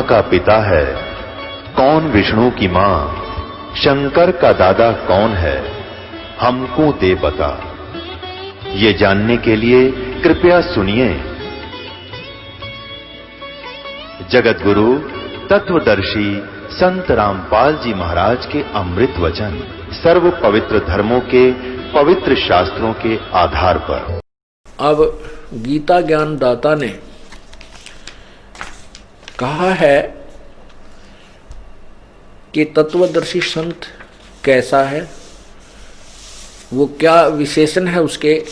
का पिता है, कौन विष्णु की मां, शंकर का दादा कौन है, हमको दे बता। ये जानने के लिए कृपया सुनिए। जगत गुरु तत्वदर्शी संत रामपाल जी महाराज के अमृत वचन सर्व पवित्र धर्मों के पवित्र शास्त्रों के आधार पर। अब गीता ज्ञान दाता ने कहा है कि तत्वदर्शी संत कैसा है, वो क्या विशेषण है उसके,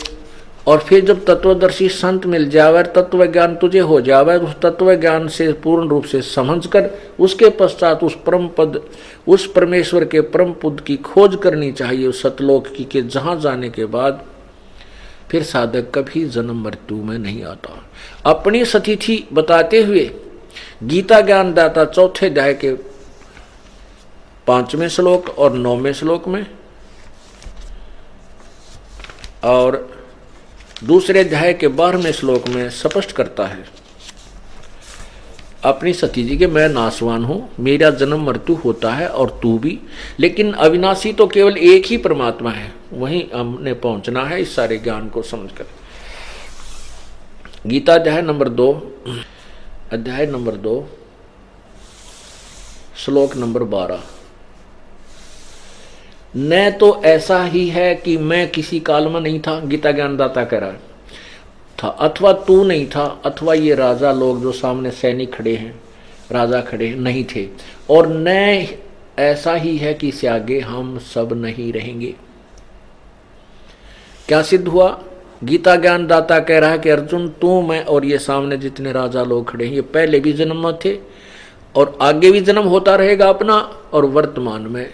और फिर जब तत्वदर्शी संत मिल जावे, तत्व ज्ञान तुझे हो जावे, उस तत्व ज्ञान से पूर्ण रूप से समझकर उसके पश्चात उस परम पद, उस परमेश्वर के परम पद की खोज करनी चाहिए उस सतलोक की, के जहां जाने के बाद फिर साधक कभी जन्म मृत्यु में नहीं आता। अपनी सतिथि बताते हुए गीता ज्ञान दाता चौथे अध्याय के 5वें श्लोक और 9वें श्लोक में और दूसरे अध्याय के 12वें श्लोक में स्पष्ट करता है अपनी सती जी के, मैं नाशवान हूं, मेरा जन्म मृत्यु होता है और तू भी, लेकिन अविनाशी तो केवल एक ही परमात्मा है, वहीं हमने पहुंचना है इस सारे ज्ञान को समझकर। गीता अध्याय नंबर 2 श्लोक नंबर 12। न तो ऐसा ही है कि मैं किसी काल में नहीं था, गीता ज्ञानदाता कह रहा है, था, अथवा तू नहीं था, अथवा ये राजा लोग जो सामने सैनिक खड़े हैं, राजा खड़े हैं, नहीं थे, और न ऐसा ही है कि इससे आगे हम सब नहीं रहेंगे। क्या सिद्ध हुआ? गीता ज्ञान दाता कह रहा है कि अर्जुन, तू, मैं और ये सामने जितने राजा लोग खड़े हैं, ये पहले भी जन्म में थे और आगे भी जन्म होता रहेगा अपना, और वर्तमान में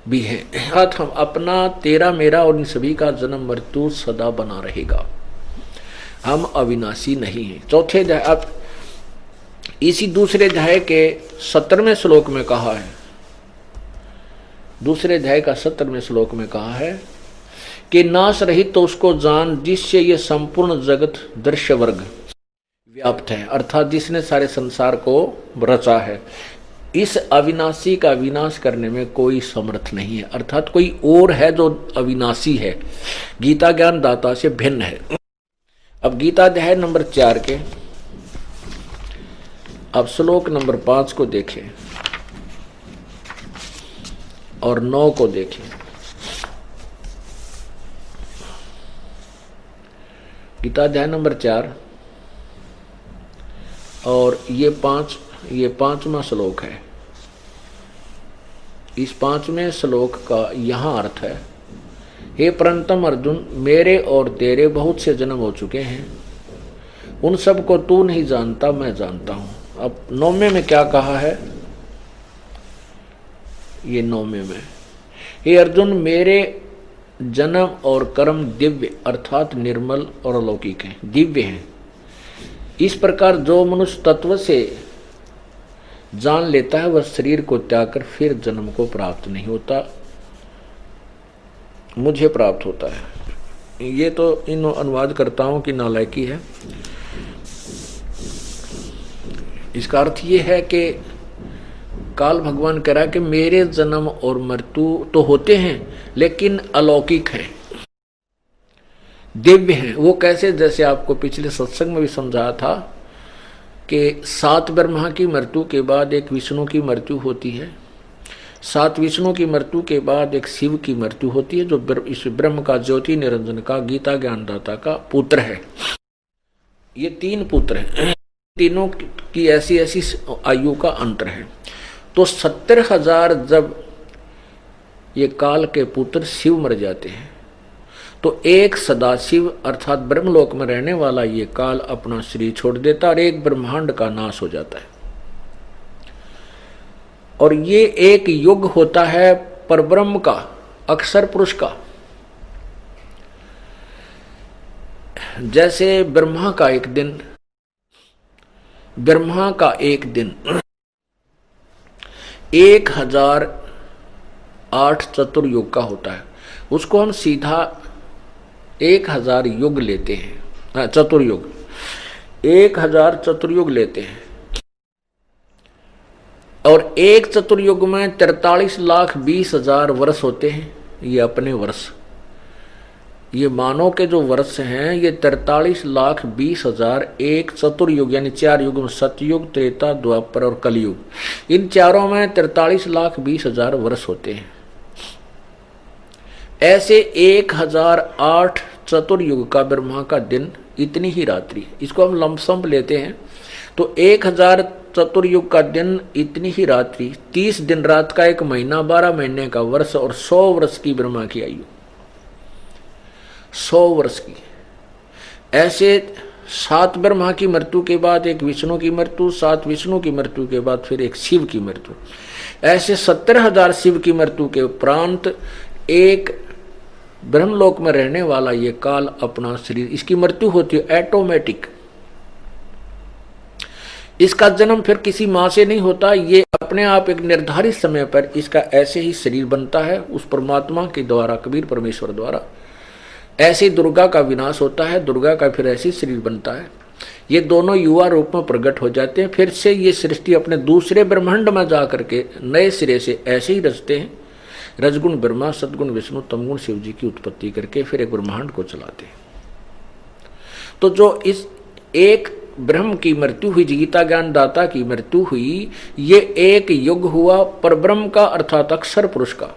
भी है। हम अपना, तेरा, मेरा और इन सभी का जन्म मृत्यु सदा बना रहेगा, हम अविनाशी नहीं हैं। चौथे अध्याय, अब इसी दूसरे अध्याय के 17वें श्लोक में कहा है, दूसरे अध्याय का 17वें श्लोक में कहा है कि नाश रहित तो उसको जान जिससे ये संपूर्ण जगत दृश्य वर्ग व्याप्त है, अर्थात जिसने सारे संसार को रचा है। इस अविनाशी का विनाश करने में कोई समर्थ नहीं है, अर्थात कोई और है जो अविनाशी है, गीता ज्ञान दाता से भिन्न है। अब गीता अध्याय नंबर 4 के अब श्लोक नंबर 5 को देखें और 9 को देखें। गीता अध्याय नंबर 4 और ये 5वां श्लोक है। इस 5वें श्लोक का यहां अर्थ है, हे परंतम अर्जुन, मेरे और तेरे बहुत से जन्म हो चुके हैं, उन सब को तू नहीं जानता, मैं जानता हूं। अब 9वें में क्या कहा है? ये 9वें में, हे अर्जुन, मेरे जन्म और कर्म दिव्य अर्थात निर्मल और अलौकिक हैं, दिव्य हैं। इस प्रकार जो मनुष्य तत्व से जान लेता है वह शरीर को त्याग कर फिर जन्म को प्राप्त नहीं होता, मुझे प्राप्त होता है। ये तो इन अनुवादकर्ताओं की नालायकी है। इसका अर्थ ये है कि काल भगवान कह रहा है कि मेरे जन्म और मृत्यु तो होते हैं लेकिन अलौकिक है, दिव्य है। वो कैसे? जैसे आपको पिछले सत्संग में भी समझाया था कि 7 ब्रह्मा की मृत्यु के बाद एक विष्णु की मृत्यु होती है, 7 विष्णु की मृत्यु के बाद एक शिव की मृत्यु होती है, जो इस ब्रह्म का, ज्योति निरंजन का, गीता ज्ञानदाता का पुत्र है। ये 3 पुत्र हैं, तीनों की ऐसी ऐसी आयु का अंतर है। तो 70,000 जब ये काल के पुत्र शिव मर जाते हैं तो एक सदाशिव अर्थात ब्रह्मलोक में रहने वाला ये काल अपना शरीर छोड़ देता और एक ब्रह्मांड का नाश हो जाता है। और ये एक युग होता है परब्रह्म का, अक्षर पुरुष का। जैसे ब्रह्मा का एक दिन 1008 चतुर्युग का होता है, उसको हम सीधा 1000 युग लेते हैं, चतुर्युग 1000 चतुर्युग लेते हैं। और एक चतुर्युग में 43,20,000 वर्ष होते हैं। ये अपने वर्ष, ये मानव के जो वर्ष हैं ये 43,20,000 एक चतुर्युग यानी 4 युग में, सतयुग, त्रेता, द्वापर और कलयुग, इन चारों में 43,20,000 वर्ष होते हैं। ऐसे 1008 चतुर्युग का ब्रह्मा का दिन, इतनी ही रात्रि। इसको हम लमसम लेते हैं तो 1000 चतुर्युग का दिन, इतनी ही रात्रि, 30 दिन रात का एक महीना, 12 महीने का वर्ष और 100 वर्ष की ब्रह्मा की आयु, 100 वर्ष की। ऐसे 7 ब्रह्मा की मृत्यु के बाद एक विष्णु की मृत्यु, 7 विष्णु की मृत्यु के बाद फिर एक शिव की मृत्यु, ऐसे 70,000 शिव की मृत्यु के उपरांत एक ब्रह्मलोक में रहने वाला ये काल अपना शरीर, इसकी मृत्यु होती है ऑटोमेटिक। इसका जन्म फिर किसी मां से नहीं होता, ये अपने आप एक निर्धारित समय पर इसका ऐसे ही शरीर बनता है उस परमात्मा के द्वारा, कबीर परमेश्वर द्वारा। ऐसे दुर्गा का विनाश होता है, दुर्गा का फिर ऐसे शरीर बनता है। ये दोनों युवा रूप में प्रकट हो जाते हैं, फिर से ये सृष्टि अपने दूसरे ब्रह्मांड में जाकर के नए सिरे से ऐसे ही रचते हैं। रजगुण ब्रह्मा, सदगुण विष्णु, तमगुण शिव जी की उत्पत्ति करके फिर एक ब्रह्मांड को चलाते हैं। तो जो इस एक ब्रह्म की मृत्यु हुई, गीता ज्ञान दाता की मृत्यु हुई, ये एक युग हुआ परब्रह्म का, अर्थात अक्षर पुरुष का।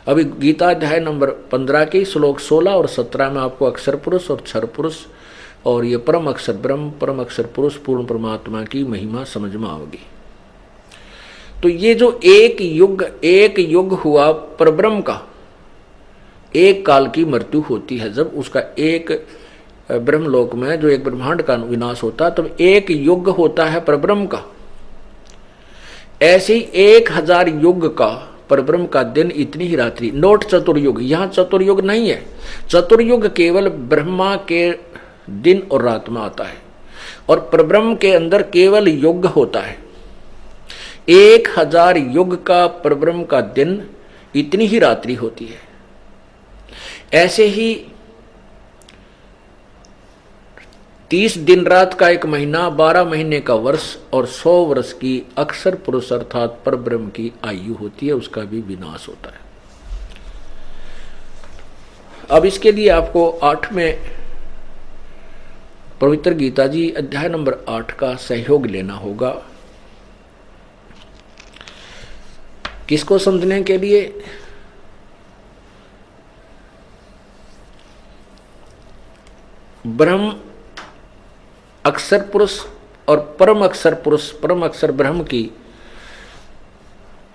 अभी गीता अध्याय नंबर 15 के श्लोक 16 और 17 में आपको अक्षर पुरुष और क्षर पुरुष और ये परम अक्षर ब्रह्म, परम अक्षर पुरुष, पूर्ण परमात्मा की महिमा समझ में आओगी। तो ये जो एक युग हुआ परब्रह्म का, एक काल की मृत्यु होती है जब उसका एक ब्रह्मलोक में जो एक ब्रह्मांड का विनाश होता है, तब एक युग होता है परब्रह्म का। ऐसे ही 1000 युग का परब्रह्म का दिन, इतनी ही रात्रि। नोट चतुर्युग, यहां चतुर्युग नहीं है। चतुर्युग केवल ब्रह्मा के दिन और रात में आता है और परब्रह्म के अंदर केवल युग होता है। 1000 युग का परब्रह्म का दिन, इतनी ही रात्रि होती है। ऐसे ही 30 दिन रात का एक महीना, 12 महीने का वर्ष और 100 वर्ष की अक्षर पुरुष अर्थात परब्रह्म की आयु होती है, उसका भी विनाश होता है। अब इसके लिए आपको 8वें पवित्र गीता जी अध्याय नंबर 8 का सहयोग लेना होगा। किसको समझने के लिए? ब्रह्म अक्षर पुरुष और परम अक्षर पुरुष, परम अक्षर ब्रह्म की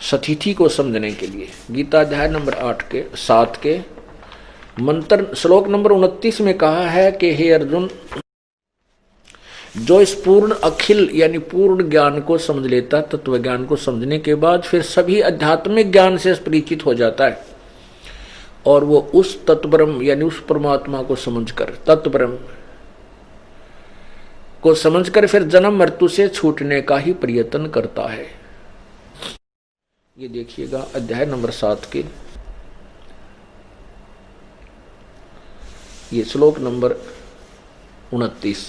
सतिथि को समझने के लिए गीता अध्याय नंबर 8 के 7 के मंत्र श्लोक नंबर 29 में कहा है कि हे अर्जुन, जो इस पूर्ण अखिल यानी पूर्ण ज्ञान को समझ लेता, तत्व ज्ञान को समझने के बाद फिर सभी आध्यात्मिक ज्ञान से परिचित हो जाता है और वो उस तत्ब्रह्म यानी उस परमात्मा को समझकर, तत्ब्रह्म को समझकर फिर जन्म मृत्यु से छूटने का ही प्रयत्न करता है। ये देखिएगा अध्याय नंबर 7 के ये श्लोक नंबर 29।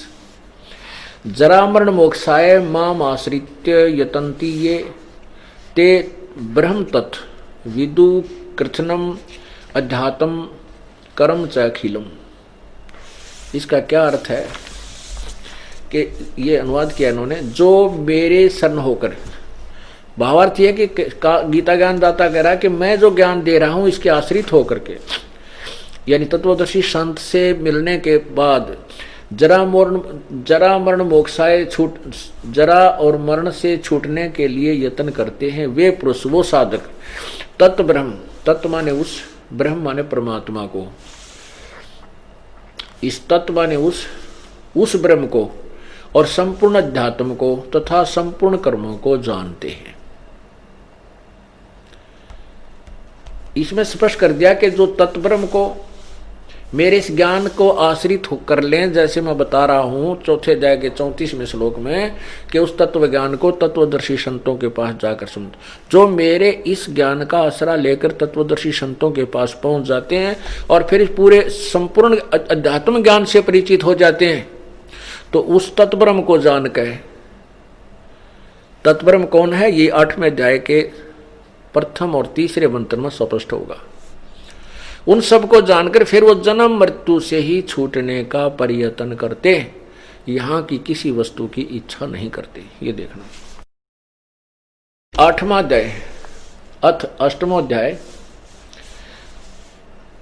जरा मरण मोक्षाय माम आश्रित्य यतन्ति ये ते ब्रह्म तत् विदु कृत्स्नम अध्यात्म कर्म च अखिलम। इसका क्या अर्थ है कि ये अनुवाद किया इन्होंने, जो मेरे शरण होकर, भावार्थ ये कि गीता ज्ञान दाता कह रहा है कि मैं जो ज्ञान दे रहा हूं इसके आश्रित होकर के, यानी तत्वदर्शी संत से मिलने के बाद जरा मरण मोक्षाय छूट, जरा और मरण से छूटने के लिए यत्न करते हैं वे पुरुष, वो साधक, तत्व ब्रह्म, तत्व माने उस, ब्रह्म माने परमात्मा को, इस तत्व माने उस ब्रह्म को और संपूर्ण अध्यात्म को तथा संपूर्ण कर्मों को जानते हैं। इसमें स्पष्ट कर दिया कि जो तत्व ब्रह्म को मेरे इस ज्ञान को आश्रित कर लें, जैसे मैं बता रहा हूं चौथे अध्याय के 34वें श्लोक में कि उस तत्व ज्ञान को तत्वदर्शी संतों के पास जाकर सुन, जो मेरे इस ज्ञान का आसरा लेकर तत्वदर्शी संतों के पास पहुंच जाते हैं और फिर पूरे संपूर्ण अध्यात्म ज्ञान से परिचित हो जाते हैं, तो उस तत्व ब्रह्म को जान कर तत्ब्रह्म कौन है, ये 8वें अध्याय के प्रथम और तीसरे मंत्र में स्पष्ट होगा। उन सबको जानकर फिर वो जन्म मृत्यु से ही छूटने का प्रयत्न करते, यहां की किसी वस्तु की इच्छा नहीं करते। ये देखना 8वां अध्याय अथ 8वां अध्याय।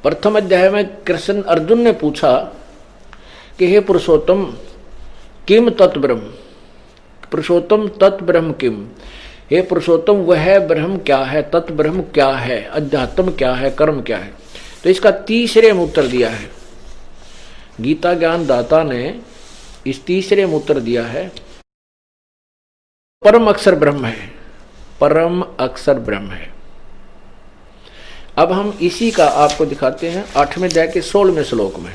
प्रथम अध्याय में कृष्ण अर्जुन ने पूछा कि हे पुरुषोत्तम किम तत्ब्रह्म, पुरुषोत्तम तत्ब्रह्म किम, हे पुरुषोत्तम वह ब्रह्म क्या है, तत्ब्रह्म क्या है, अध्यात्म क्या है, कर्म क्या है। तो इसका तीसरे में उत्तर दिया है गीता ज्ञान दाता ने। इस तीसरे में उत्तर दिया है परम अक्षर ब्रह्म है, परम अक्षर ब्रह्म है। अब हम इसी का आपको दिखाते हैं 8वें अध्याय के 16वें श्लोक में।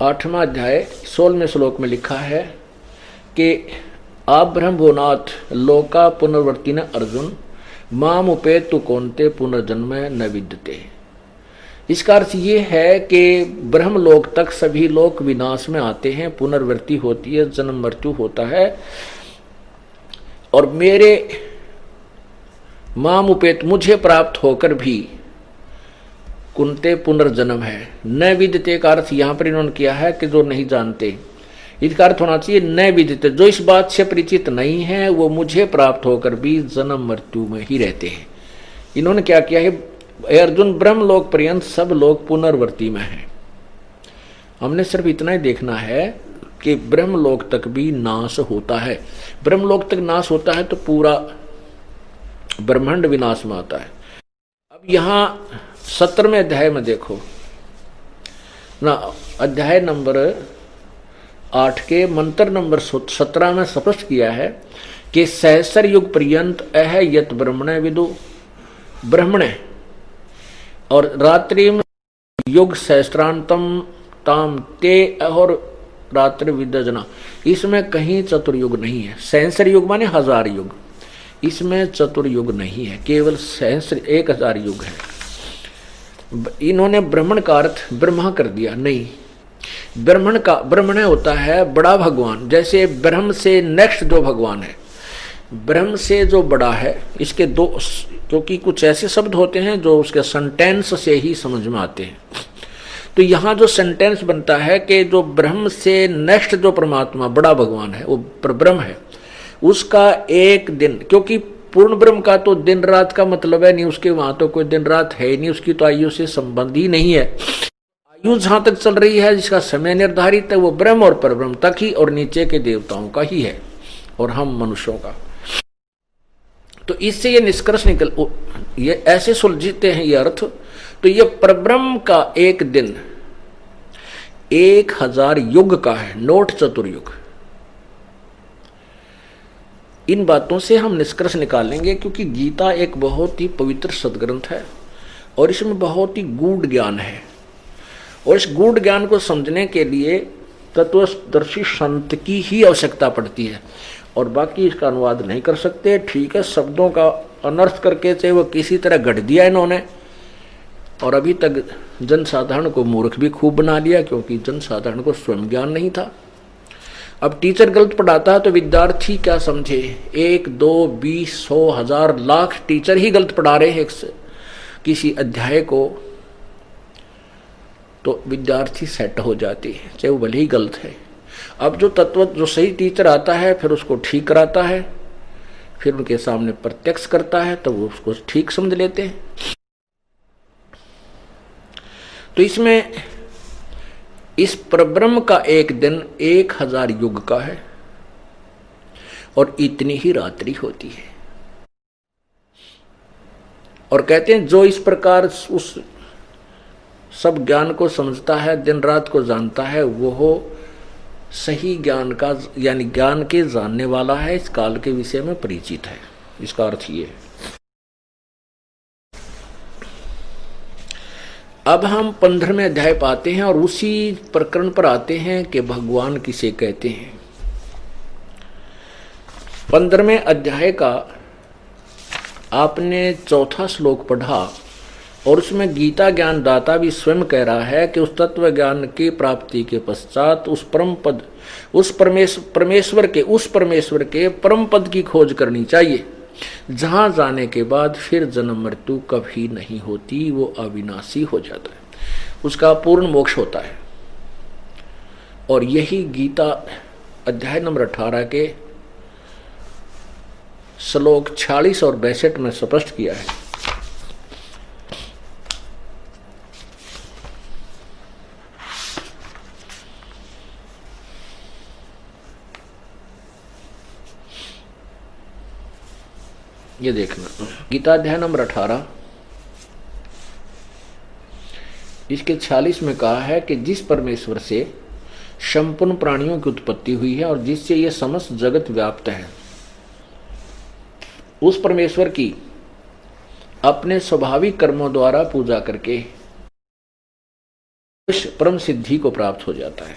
8वां अध्याय 16वें श्लोक में लिखा है कि आप ब्रह्म भुवनाथ लोका पुनर्वर्ती न अर्जुन माम उपेतु कौनते पुनर्जन्म न विद्यते। इसका अर्थ ये है कि ब्रह्मलोक तक सभी लोग विनाश में आते हैं, पुनर्वृत्ति होती है, जन्म मृत्यु होता है, और मेरे माम उपेत मुझे प्राप्त होकर भी कुंते पुनर्जन्म है। न विद्यते का अर्थ यहां पर इन्होंने किया है कि जो नहीं जानते, इसका अर्थ होना चाहिए न विदित, जो इस बात से परिचित नहीं है वो मुझे प्राप्त होकर भी जन्म मृत्यु में ही रहते हैं। इन्होंने क्या किया है, अर्जुन ब्रह्मलोक पर्यंत सब लोग पुनर्वर्ती में हैं। हमने सिर्फ इतना ही देखना है कि ब्रह्मलोक तक भी नाश होता है। ब्रह्मलोक तक नाश होता है तो पूरा ब्रह्मांड विनाश में आता है। अब यहां 17वें अध्याय में देखो ना, अध्याय नंबर 8 के मंत्र नंबर 17 में स्पष्ट किया है कि सहस्र युग पर्यंत अह यत ब्रह्मणे विदु ब्रह्मणे, और रात्रि में युग सहस्त्रांतम ताम ते और रात्रि विद्यजना, इसमें कहीं चतुर्युग नहीं है। सहस्र युग माने 1000 युग, इसमें चतुर्युग नहीं है, केवल सहस्र 1000 युग है। इन्होंने ब्राह्मण का अर्थ ब्रह्मा कर दिया, नहीं, ब्रह्मण होता है बड़ा भगवान। जैसे ब्रह्म से नेक्स्ट जो भगवान है, ब्रह्म से जो बड़ा है, इसके दो, क्योंकि कुछ ऐसे शब्द होते हैं जो उसके सेंटेंस से ही समझ में आते हैं। तो यहाँ जो सेंटेंस बनता है कि जो ब्रह्म से नेक्स्ट जो परमात्मा बड़ा भगवान है वो ब्रह्म है, उसका एक दिन, क्योंकि पूर्ण ब्रह्म का तो दिन रात का मतलब है नहीं, उसके वहां तो कोई दिन रात है नहीं, उसकी तो आयु से संबंध ही नहीं है। आयु जहां तक चल रही है, जिसका समय निर्धारित है, वो ब्रह्म और परब्रह्म तक ही, और नीचे के देवताओं का ही है, और हम मनुष्यों का। तो इससे ये निष्कर्ष निकल, ये ऐसे सुलझते हैं ये अर्थ। तो ये परब्रह्म का एक दिन 1000 युग का है, नोट चतुर्युग। इन बातों से हम निष्कर्ष निकालेंगे, क्योंकि गीता एक बहुत ही पवित्र सदग्रंथ है और इसमें बहुत ही गूढ़ ज्ञान है, और इस गूढ़ ज्ञान को समझने के लिए तत्वदर्शी संत की ही आवश्यकता पड़ती है, और बाकी इसका अनुवाद नहीं कर सकते। ठीक है, शब्दों का अनर्थ करके चाहे वो किसी तरह गढ़ दिया इन्होंने, और अभी तक जनसाधारण को मूर्ख भी खूब बना लिया, क्योंकि जनसाधारण को स्वयं ज्ञान नहीं था। अब टीचर गलत पढ़ाता है तो विद्यार्थी क्या समझे, 1, 2, 20, 100, 1000, लाख टीचर ही गलत पढ़ा रहे हैं किसी अध्याय को, तो विद्यार्थी सेट हो जाती है, चाहे वो भले ही गलत है। अब जो सही टीचर आता है फिर उसको ठीक कराता है, फिर उनके सामने प्रत्यक्ष करता है, तो वो उसको ठीक समझ लेते हैं। तो इसमें इस परब्रह्म का एक दिन 1000 युग का है, और इतनी ही रात्रि होती है। और कहते हैं जो इस प्रकार उस सब ज्ञान को समझता है, दिन रात को जानता है, वो सही ज्ञान का, यानी ज्ञान के जानने वाला है, इस काल के विषय में परिचित है। इसका अर्थ ये है। अब हम 15वें अध्याय पाते हैं और उसी प्रकरण पर आते हैं कि भगवान किसे कहते हैं। 15वें अध्याय का आपने 4था श्लोक पढ़ा, और उसमें गीता ज्ञान दाता भी स्वयं कह रहा है कि उस तत्व ज्ञान की प्राप्ति के पश्चात उस परम पद उस परमेश्वर के परम पद की खोज करनी चाहिए, जहां जाने के बाद फिर जन्म मृत्यु कभी नहीं होती, वो अविनाशी हो जाता है, उसका पूर्ण मोक्ष होता है। और यही गीता अध्याय नंबर 18 के श्लोक 46 और 62 में स्पष्ट किया है। ये देखना, गीता अध्याय नंबर 18 इसके 46 में कहा है कि जिस परमेश्वर से संपूर्ण प्राणियों की उत्पत्ति हुई है और जिससे ये समस्त जगत व्याप्त है, उस परमेश्वर की अपने स्वाभाविक कर्मों द्वारा पूजा करके परम सिद्धि को प्राप्त हो जाता है।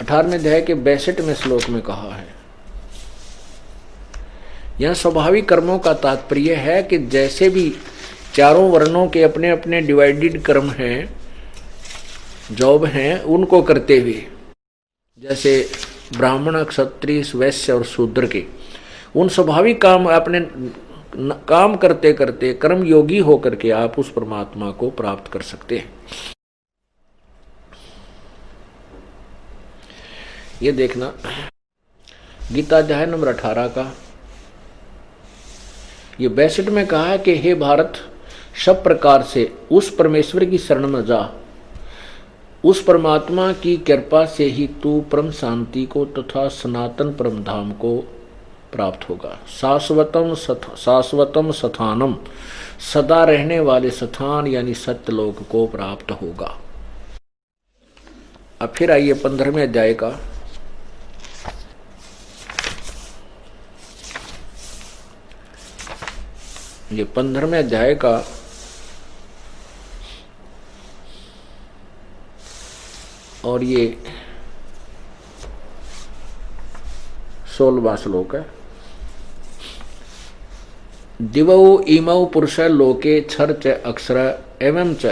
18वें अध्याय के 62वें श्लोक में कहा है, यह स्वाभाविक कर्मों का तात्पर्य है कि जैसे भी चारों वर्णों के अपने अपने डिवाइडेड कर्म हैं, जॉब हैं, उनको करते हुए, जैसे ब्राह्मण, क्षत्रिय, वैश्य और शूद्र के उन स्वाभाविक काम अपने काम करते करते कर्म योगी होकर के आप उस परमात्मा को प्राप्त कर सकते हैं। ये देखना, गीता अध्याय नंबर 18 का ये 62 में कहा है कि हे भारत, सब प्रकार से उस परमेश्वर की शरण में जा, उस परमात्मा की कृपा से ही तू परम शांति को तथा सनातन परम धाम को प्राप्त होगा। शाश्वतम स्थानम, सदा रहने वाले स्थान यानी सत्यलोक को प्राप्त होगा। अब फिर आइए 15वें अध्याय का ये 15वें अध्याय का और ये 16वां श्लोक है। दिवौ इमौ पुरुष लोके क्षर च अक्षर एवं च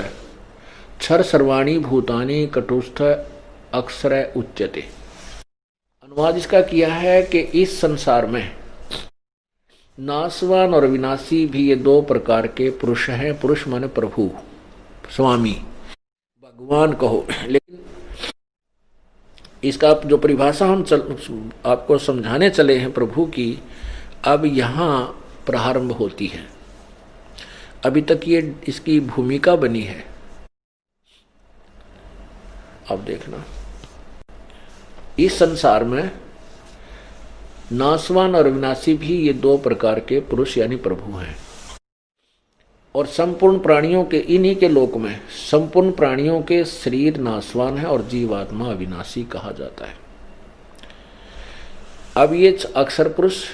क्षर सर्वाणी भूतानि कटुस्थ अक्षर उच्यते। अनुवाद इसका किया है कि इस संसार में नाशवान और विनाशी भी ये दो प्रकार के पुरुष हैं। पुरुष माने प्रभु, स्वामी, भगवान कहो, लेकिन इसका जो परिभाषा हम आपको समझाने चले हैं प्रभु की, अब यहाँ प्रारंभ होती है। अभी तक ये इसकी भूमिका बनी है। अब देखना, इस संसार में नाशवान और विनाशी भी ये दो प्रकार के पुरुष यानी प्रभु हैं। और संपूर्ण प्राणियों के, इन्हीं के लोक में संपूर्ण प्राणियों के शरीर नाशवान है और जीवात्मा अविनाशी कहा जाता है। अब ये अक्षर पुरुष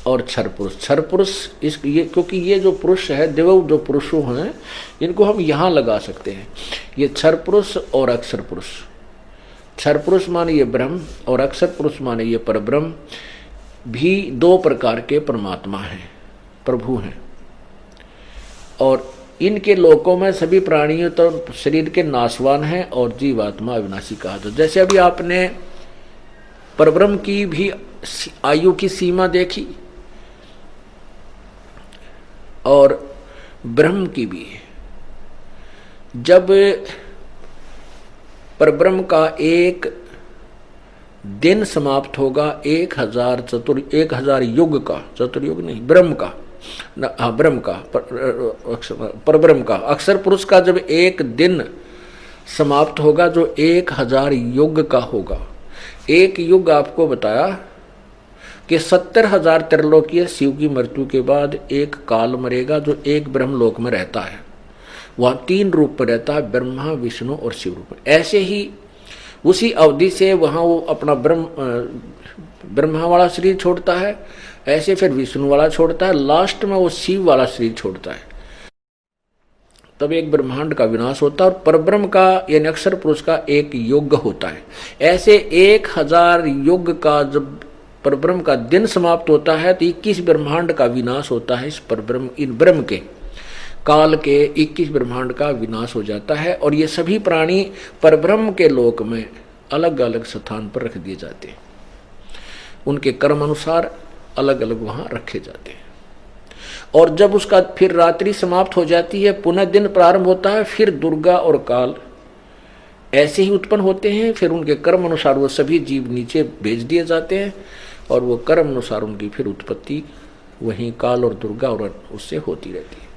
और क्षर पुरुष, क्षर पुरुष क्योंकि ये जो पुरुष है, देव जो पुरुषों हैं, इनको हम यहाँ लगा सकते हैं। ये क्षर पुरुष और अक्षर पुरुष, क्षर पुरुष माने ये ब्रह्म और अक्षर पुरुष माने ये परब्रह्म, भी दो प्रकार के परमात्मा हैं, प्रभु हैं। और इनके लोकों में सभी प्राणियों तो शरीर के नाशवान हैं और जीवात्मा अविनाशी कहा जाता। जैसे अभी आपने परब्रह्म की भी आयु की सीमा देखी और ब्रह्म की भी। जब परब्रह्म का एक दिन समाप्त होगा 1000 युग का, चतुर्युग नहीं, ब्रह्म का, हाँ ब्रह्म का, परब्रह्म का, अक्षर पुरुष का जब एक दिन समाप्त होगा जो 1000 युग का होगा। एक युग आपको बताया कि 70,000 त्रिलोकीय शिव की मृत्यु के बाद एक काल मरेगा जो एक ब्रह्मलोक में रहता है। वह 3 रूप में रहता है, ब्रह्मा, विष्णु और शिव रूप में। ऐसे ही उसी अवधि से वहाँ वो अपना ब्रह्मा वाला शरीर छोड़ता है, ऐसे फिर विष्णु वाला छोड़ता है, लास्ट में वो शिव वाला शरीर छोड़ता है। तब एक ब्रह्मांड का विनाश होता है और परब्रह्म का यानी अक्षर पुरुष का एक युग होता है। ऐसे 1000 युग का जब परब्रह्म का दिन समाप्त होता है तो 21 ब्रह्मांड का विनाश होता है। इस परब्रह्म, इन ब्रह्म के काल के 21 ब्रह्मांड का विनाश हो जाता है। और ये सभी प्राणी परब्रह्म के लोक में अलग अलग स्थान पर रख दिए जाते हैं, उनके कर्म अनुसार अलग अलग वहां रखे जाते हैं। और जब उसका फिर रात्रि समाप्त हो जाती है, पुनः दिन प्रारंभ होता है, फिर दुर्गा और काल ऐसे ही उत्पन्न होते हैं। फिर उनके कर्म अनुसार वो सभी जीव नीचे भेज दिए जाते हैं और वो कर्म अनुसार उनकी फिर उत्पत्ति वहीं काल और दुर्गा और उससे होती रहती है।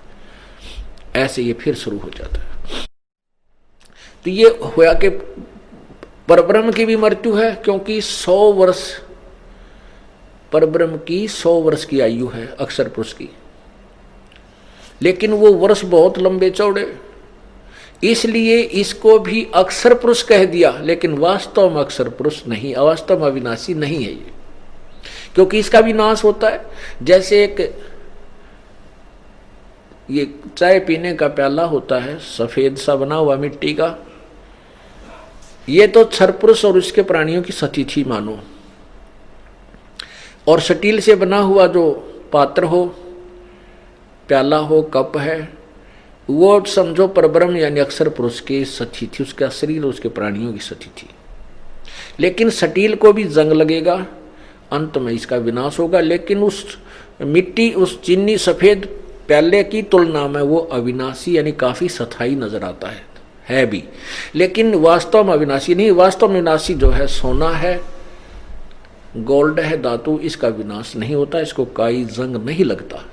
ऐसे ये फिर शुरू हो जाता है। तो ये हुआ कि परब्रह्म की भी मृत्यु है, क्योंकि 100 वर्ष परब्रह्म की 100 वर्ष की आयु है अक्षर पुरुष की, लेकिन वो वर्ष बहुत लंबे चौड़े, इसलिए इसको भी अक्षर पुरुष कह दिया। लेकिन वास्तव में अक्षर पुरुष नहीं, अवास्तव में अविनाशी नहीं है ये, क्योंकि इसका भी नाश होता है। जैसे एक ये चाय पीने का प्याला होता है सफेद सा बना हुआ मिट्टी का, ये तो क्षर पुरुष और उसके प्राणियों की सती थी मानो। और स्टील से बना हुआ जो पात्र हो, प्याला हो, कप है, वो समझो परब्रह्म यानी अक्षर पुरुष की सती थी, उसका शरीर उसके प्राणियों की सती थी। लेकिन स्टील को भी जंग लगेगा, अंत में इसका विनाश होगा। लेकिन उस मिट्टी, उस चीनी सफेद प्याले की तुलना में वो अविनाशी यानी काफी स्थायी नजर आता है भी, लेकिन वास्तव में अविनाशी नहीं। वास्तव में विनाशी जो है सोना है, गोल्ड है, धातु, इसका विनाश नहीं होता, इसको कोई जंग नहीं लगता।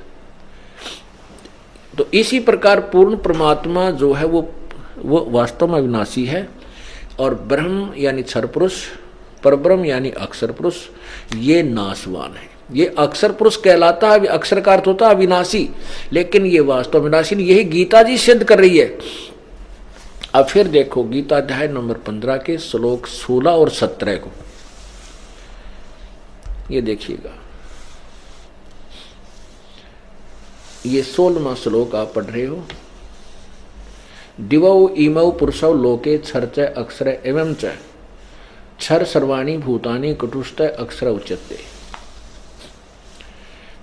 तो इसी प्रकार पूर्ण परमात्मा जो है वो वास्तव में अविनाशी है, और ब्रह्म यानी क्षर पुरुष, परब्रह्म यानी अक्षर पुरुष, ये नाशवान है। ये अक्षर पुरुष कहलाता है, अक्षर का अर्थ होता है अविनाशी, लेकिन ये वास्तव विनाशी नहीं। यही गीता जी सिद्ध कर रही है। अब फिर देखो गीता अध्याय नंबर 15 के श्लोक 16 और 17 को, ये देखिएगा। ये 16वां श्लोक आप पढ़ रहे हो। दिवौ इमौ पुरुषौ लोके क्षर च अक्षर एवं च क्षर सर्वाणि भूतानि कटुष्ट अक्षर उच्यते।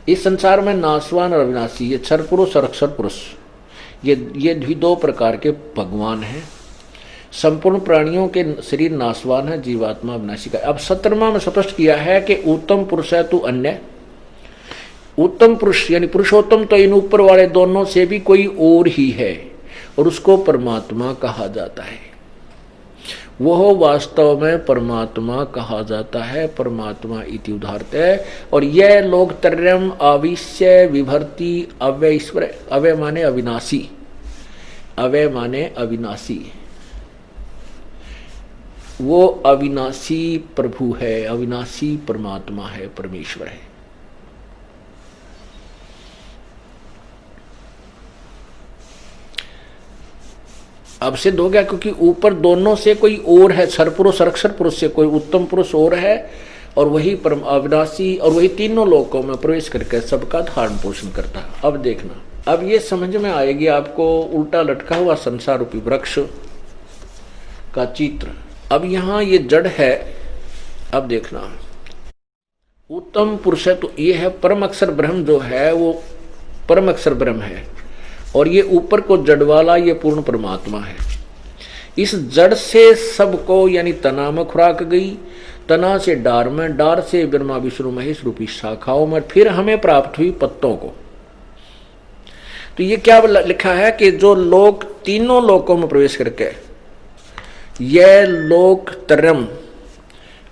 इस संसार में नाशवान और अविनाशी, ये क्षर पुरुष और अक्षर पुरुष, ये भी 2 प्रकार के भगवान हैं। संपूर्ण प्राणियों के शरीर नाशवान है, जीवात्मा अविनाशी का। अब 17वां में स्पष्ट किया है कि उत्तम पुरुष है तू अन्य। उत्तम पुरुष यानी पुरुषोत्तम तो इन ऊपर वाले दोनों से भी कोई और ही है, और उसको परमात्मा कहा जाता है। वह वास्तव में परमात्मा कहा जाता है, परमात्मा इति उदाहरत है। और यह लोग त्रयम् अविश्य विभर्ति अव्यय ईश्वर, अव्यय माने अविनाशी, अव्यय माने अविनाशी, वो अविनाशी प्रभु है, अविनाशी परमात्मा है, परमेश्वर है। अब सिद्ध हो गया, क्योंकि ऊपर दोनों से कोई और है, क्षर पुरुष और अक्षर पुरुष से कोई उत्तम पुरुष और है, और वही परम अविनाशी, और वही तीनों लोकों में प्रवेश करके सबका धारण पोषण करता है। अब देखना, अब ये समझ में आएगी आपको उल्टा लटका हुआ संसार रूपी वृक्ष का चित्र। अब यहाँ ये जड़ है। अब देखना, उत्तम पुरुष है तो ये है परम अक्षर ब्रह्म, जो है वो परम अक्षर ब्रह्म है, और ये ऊपर को जड़ वाला ये पूर्ण परमात्मा है। इस जड़ से सबको यानी तना में खुराक गई, तना से डार में, डार से ब्रह्मा विष्णु महेश रूपी शाखाओं में, फिर हमें प्राप्त हुई पत्तों को। तो ये क्या लिखा है कि जो लोग तीनों लोकों में प्रवेश करके, यह लोक त्रयम्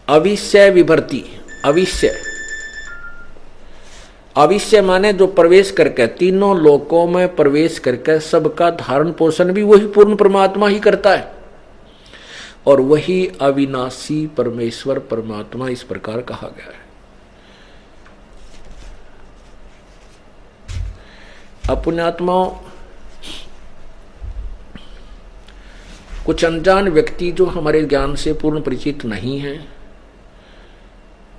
अविश्य विभर्ति, अविश्य, अविश्य माने जो प्रवेश करके, तीनों लोकों में प्रवेश करके सबका धारण पोषण भी वही पूर्ण परमात्मा ही करता है, और वही अविनाशी परमेश्वर परमात्मा इस प्रकार कहा गया है। अपुण्यात्माओं, कुछ अनजान व्यक्ति जो हमारे ज्ञान से पूर्ण परिचित नहीं है,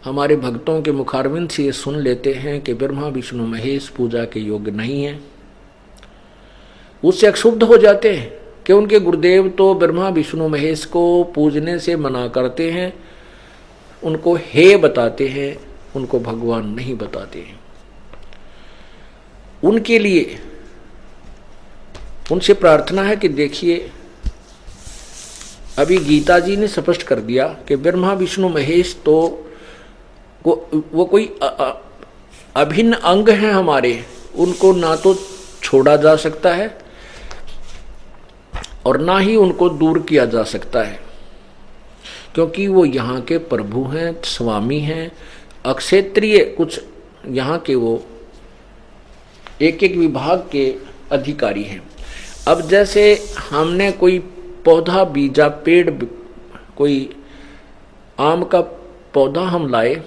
हमारे भक्तों के मुखारविंद से ये सुन लेते हैं कि ब्रह्मा विष्णु महेश पूजा के योग्य नहीं है, उससे अक्षुब्ध हो जाते हैं कि उनके गुरुदेव तो ब्रह्मा विष्णु महेश को पूजने से मना करते हैं, उनको हे बताते हैं, उनको भगवान नहीं बताते हैं। उनके लिए उनसे प्रार्थना है कि देखिए, अभी गीता जी ने स्पष्ट कर दिया कि ब्रह्मा विष्णु महेश तो वो कोई अभिन्न अंग हैं हमारे, उनको ना तो छोड़ा जा सकता है और ना ही उनको दूर किया जा सकता है, क्योंकि वो यहाँ के प्रभु हैं, स्वामी हैं, अक्षेत्रीय कुछ यहाँ के वो एक एक विभाग के अधिकारी हैं। अब जैसे हमने कोई पौधा बीजा, पेड़, कोई आम का पौधा हम लाए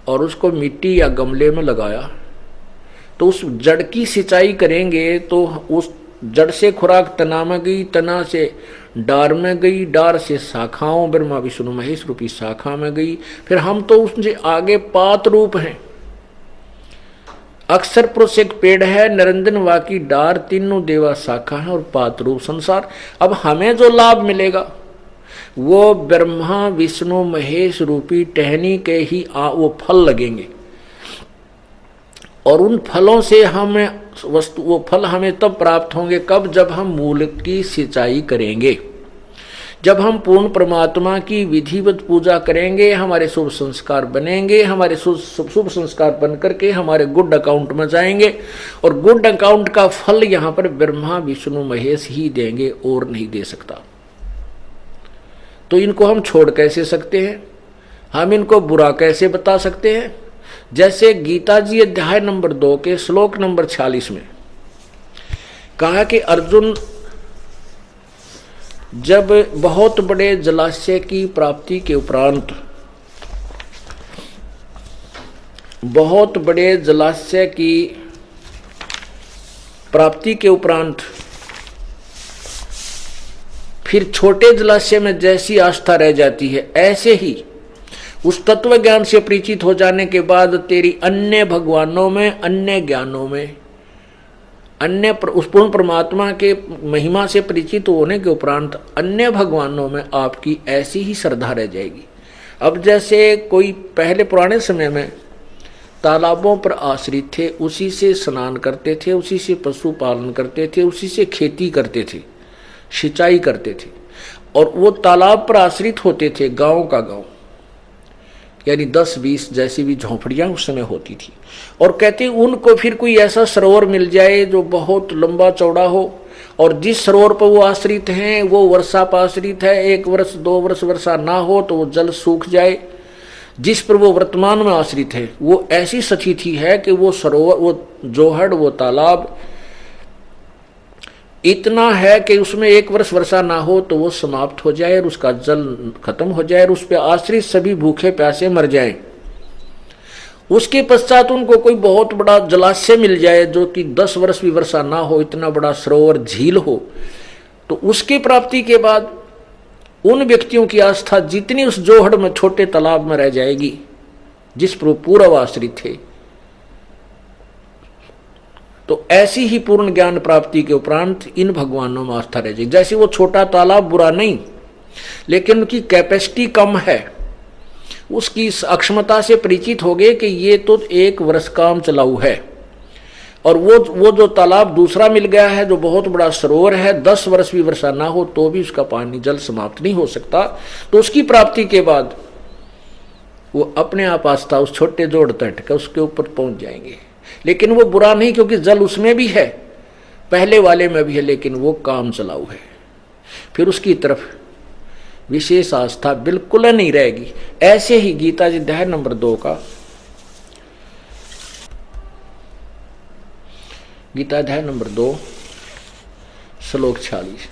और उसको मिट्टी या गमले में लगाया, तो उस जड़ की सिंचाई करेंगे तो उस जड़ से खुराक तना में गई, तना से डार में गई, डार से शाखाओं ब्रह्मा विष्णु महेश रूपी शाखा में गई, फिर हम तो उससे आगे पात रूप हैं। अक्षर पुरुष एक पेड़ है, निरंजन वाकी डार, तीनों देवा शाखा है और पात रूप संसार। अब हमें जो लाभ मिलेगा वो ब्रह्मा विष्णु महेश रूपी टहनी के ही वो फल लगेंगे, और उन फलों से हमें वस्तु, वो फल हमें तब प्राप्त होंगे कब, जब हम मूल की सिंचाई करेंगे, जब हम पूर्ण परमात्मा की विधिवत पूजा करेंगे, हमारे शुभ संस्कार बनेंगे, हमारे शुभ संस्कार बन करके हमारे गुड अकाउंट में जाएंगे, और गुड अकाउंट का फल यहाँ पर ब्रह्मा विष्णु महेश ही देंगे और नहीं दे सकता। तो इनको हम छोड़ कैसे सकते हैं, हम इनको बुरा कैसे बता सकते हैं? जैसे गीता जी अध्याय नंबर 2 के श्लोक नंबर 46 में कहा कि अर्जुन जब बहुत बड़े जलाशय की प्राप्ति के उपरांत, बहुत बड़े जलाशय की प्राप्ति के उपरांत फिर छोटे जलाशय में जैसी आस्था रह जाती है, ऐसे ही उस तत्व ज्ञान से परिचित हो जाने के बाद तेरी अन्य भगवानों में, अन्य ज्ञानों में, अन्य उस पूर्ण परमात्मा के महिमा से परिचित होने के उपरांत अन्य भगवानों में आपकी ऐसी ही श्रद्धा रह जाएगी। अब जैसे कोई पहले पुराने समय में तालाबों पर आश्रित थे, उसी से स्नान करते थे, उसी से पशु पालन करते थे, उसी से खेती करते थे, सिंचाई करते थे, और वो तालाब पर आश्रित होते थे, गांव का गांव, यानी 10-20 जैसी भी झोंपड़ियां उस समय होती थी। और कहते उनको फिर कोई ऐसा सरोवर मिल जाए जो बहुत लंबा चौड़ा हो, और जिस सरोवर पर वो आश्रित हैं वो वर्षा पर आश्रित है, 1 वर्ष 2 वर्ष वर्षा ना हो तो वो जल सूख जाए। जिस पर वो वर्तमान में आश्रित है वो ऐसी स्थिति है कि वो सरोवर, वो जोहड़, वो तालाब इतना है कि उसमें 1 वर्ष वर्षा ना हो तो वो समाप्त हो जाए और उसका जल खत्म हो जाए और उस पर आश्रित सभी भूखे प्यासे मर जाएं। उसके पश्चात उनको कोई बहुत बड़ा जलाशय मिल जाए जो कि 10 वर्ष भी वर्षा ना हो, इतना बड़ा सरोवर, झील हो, तो उसकी प्राप्ति के बाद उन व्यक्तियों की आस्था जितनी उस जोहड़ में, छोटे तालाब में रह जाएगी जिस पर पूर्व आश्रित थे। तो ऐसी ही पूर्ण ज्ञान प्राप्ति के उपरांत इन भगवानों में आस्था रह जाएगी। जैसे वो छोटा तालाब बुरा नहीं, लेकिन उनकी कैपेसिटी कम है, उसकी अक्षमता से परिचित हो गए कि ये तो 1 वर्ष काम चलाऊ है, और वो जो तालाब दूसरा मिल गया है जो बहुत बड़ा सरोवर है, 10 वर्ष भी वर्षा ना हो तो भी उसका पानी, जल समाप्त नहीं हो सकता। तो उसकी प्राप्ति के बाद वो अपने आप आस्था उस छोटे जोड़ तट के उसके ऊपर पहुंच जाएंगे। लेकिन वो बुरा नहीं, क्योंकि जल उसमें भी है, पहले वाले में भी है, लेकिन वो काम चलाऊ है, फिर उसकी तरफ विशेष आस्था बिल्कुल नहीं रहेगी। ऐसे ही गीता जी अध्याय नंबर 2 का, गीता अध्याय नंबर 2 श्लोक 46,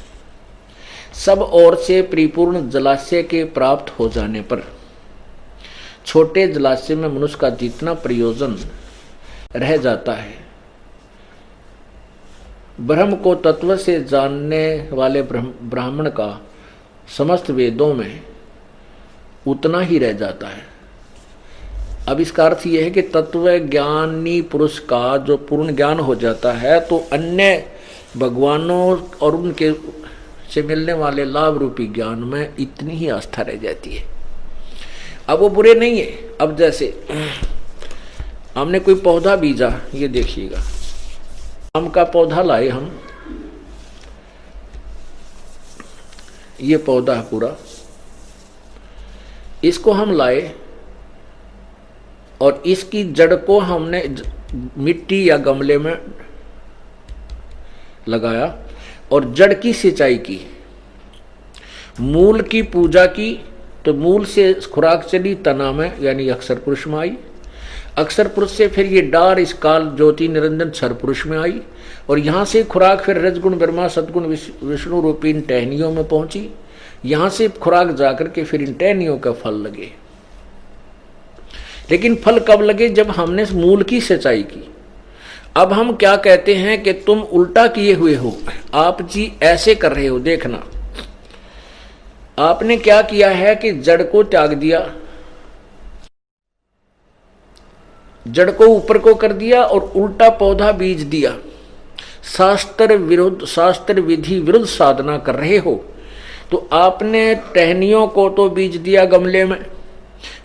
सब ओर से परिपूर्ण जलाशय के प्राप्त हो जाने पर छोटे जलाशय में मनुष्य का जितना प्रयोजन रह जाता है, ब्रह्म को तत्व से जानने वाले ब्राह्मण का समस्त वेदों में उतना ही रह जाता है। अब इसका अर्थ यह है कि तत्व ज्ञानी पुरुष का जो पूर्ण ज्ञान हो जाता है तो अन्य भगवानों और उनके से मिलने वाले लाभ रूपी ज्ञान में इतनी ही आस्था रह जाती है। अब वो बुरे नहीं है। अब जैसे हमने कोई पौधा बीजा, ये देखिएगा, आम का पौधा लाए हम, ये पौधा है पूरा, इसको हम लाए और इसकी जड़ को हमने मिट्टी या गमले में लगाया और जड़ की सिंचाई की, मूल की पूजा की। तो मूल से खुराक चली तना में यानी अक्षर पुरुष में आई, अक्षर पुरुष से फिर ये डार इस काल ज्योति निरंजन क्षर पुरुष में आई और यहां से खुराक फिर रजगुण ब्रह्मा सदगुण विष्णु रूपी इन टहनियों में पहुंची। यहां से खुराक जाकर के फिर इन टहनियों का फल लगे। लेकिन फल कब लगे? जब हमने मूल की सिंचाई की। अब हम क्या कहते हैं कि तुम उल्टा किए हुए हो, आप जी ऐसे कर रहे हो। देखना, आपने क्या किया है कि जड़ को त्याग दिया, जड़ को ऊपर को कर दिया और उल्टा पौधा बीज दिया। शास्त्र विरुद्ध, शास्त्र विधि विरुद्ध साधना कर रहे हो। तो आपने टहनियों को तो बीज दिया गमले में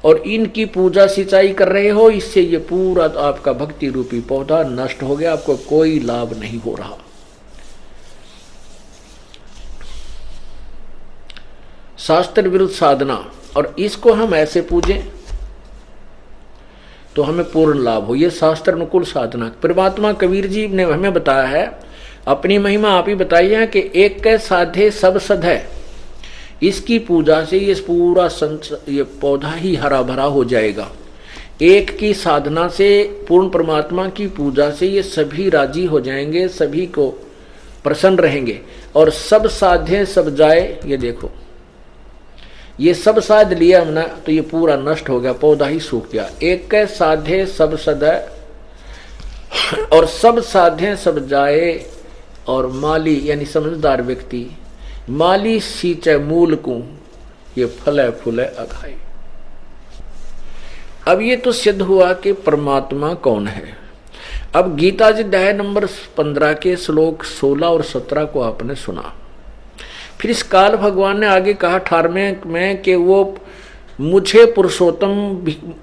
और इनकी पूजा सिंचाई कर रहे हो, इससे ये पूरा आपका भक्ति रूपी पौधा नष्ट हो गया, आपको कोई लाभ नहीं हो रहा। शास्त्र विरुद्ध साधना, और इसको हम ऐसे पूजें तो हमें पूर्ण लाभ हो। ये शास्त्र अनुकूल साधना। परमात्मा कबीर जी ने हमें बताया है, अपनी महिमा आप ही बताई है कि एक के साधे सब सध है। इसकी पूजा से ये पूरा ये पौधा ही हरा भरा हो जाएगा। एक की साधना से, पूर्ण परमात्मा की पूजा से ये सभी राजी हो जाएंगे, सभी को प्रसन्न रहेंगे। और सब साधे सब जाए, ये देखो ये सब साध लिया हमने तो ये पूरा नष्ट हो गया, पौधा ही सूख गया। एक के साधे सब सदै और सब साधे सब जाए। और माली यानी समझदार व्यक्ति, माली सींचे मूल को, ये फले फूले अघाई। अब ये तो सिद्ध हुआ कि परमात्मा कौन है। अब गीता जी अध्याय नंबर 15 के श्लोक 16 और 17 को आपने सुना। फिर इस काल भगवान ने आगे कहा 18वें में कि वो मुझे पुरुषोत्तम,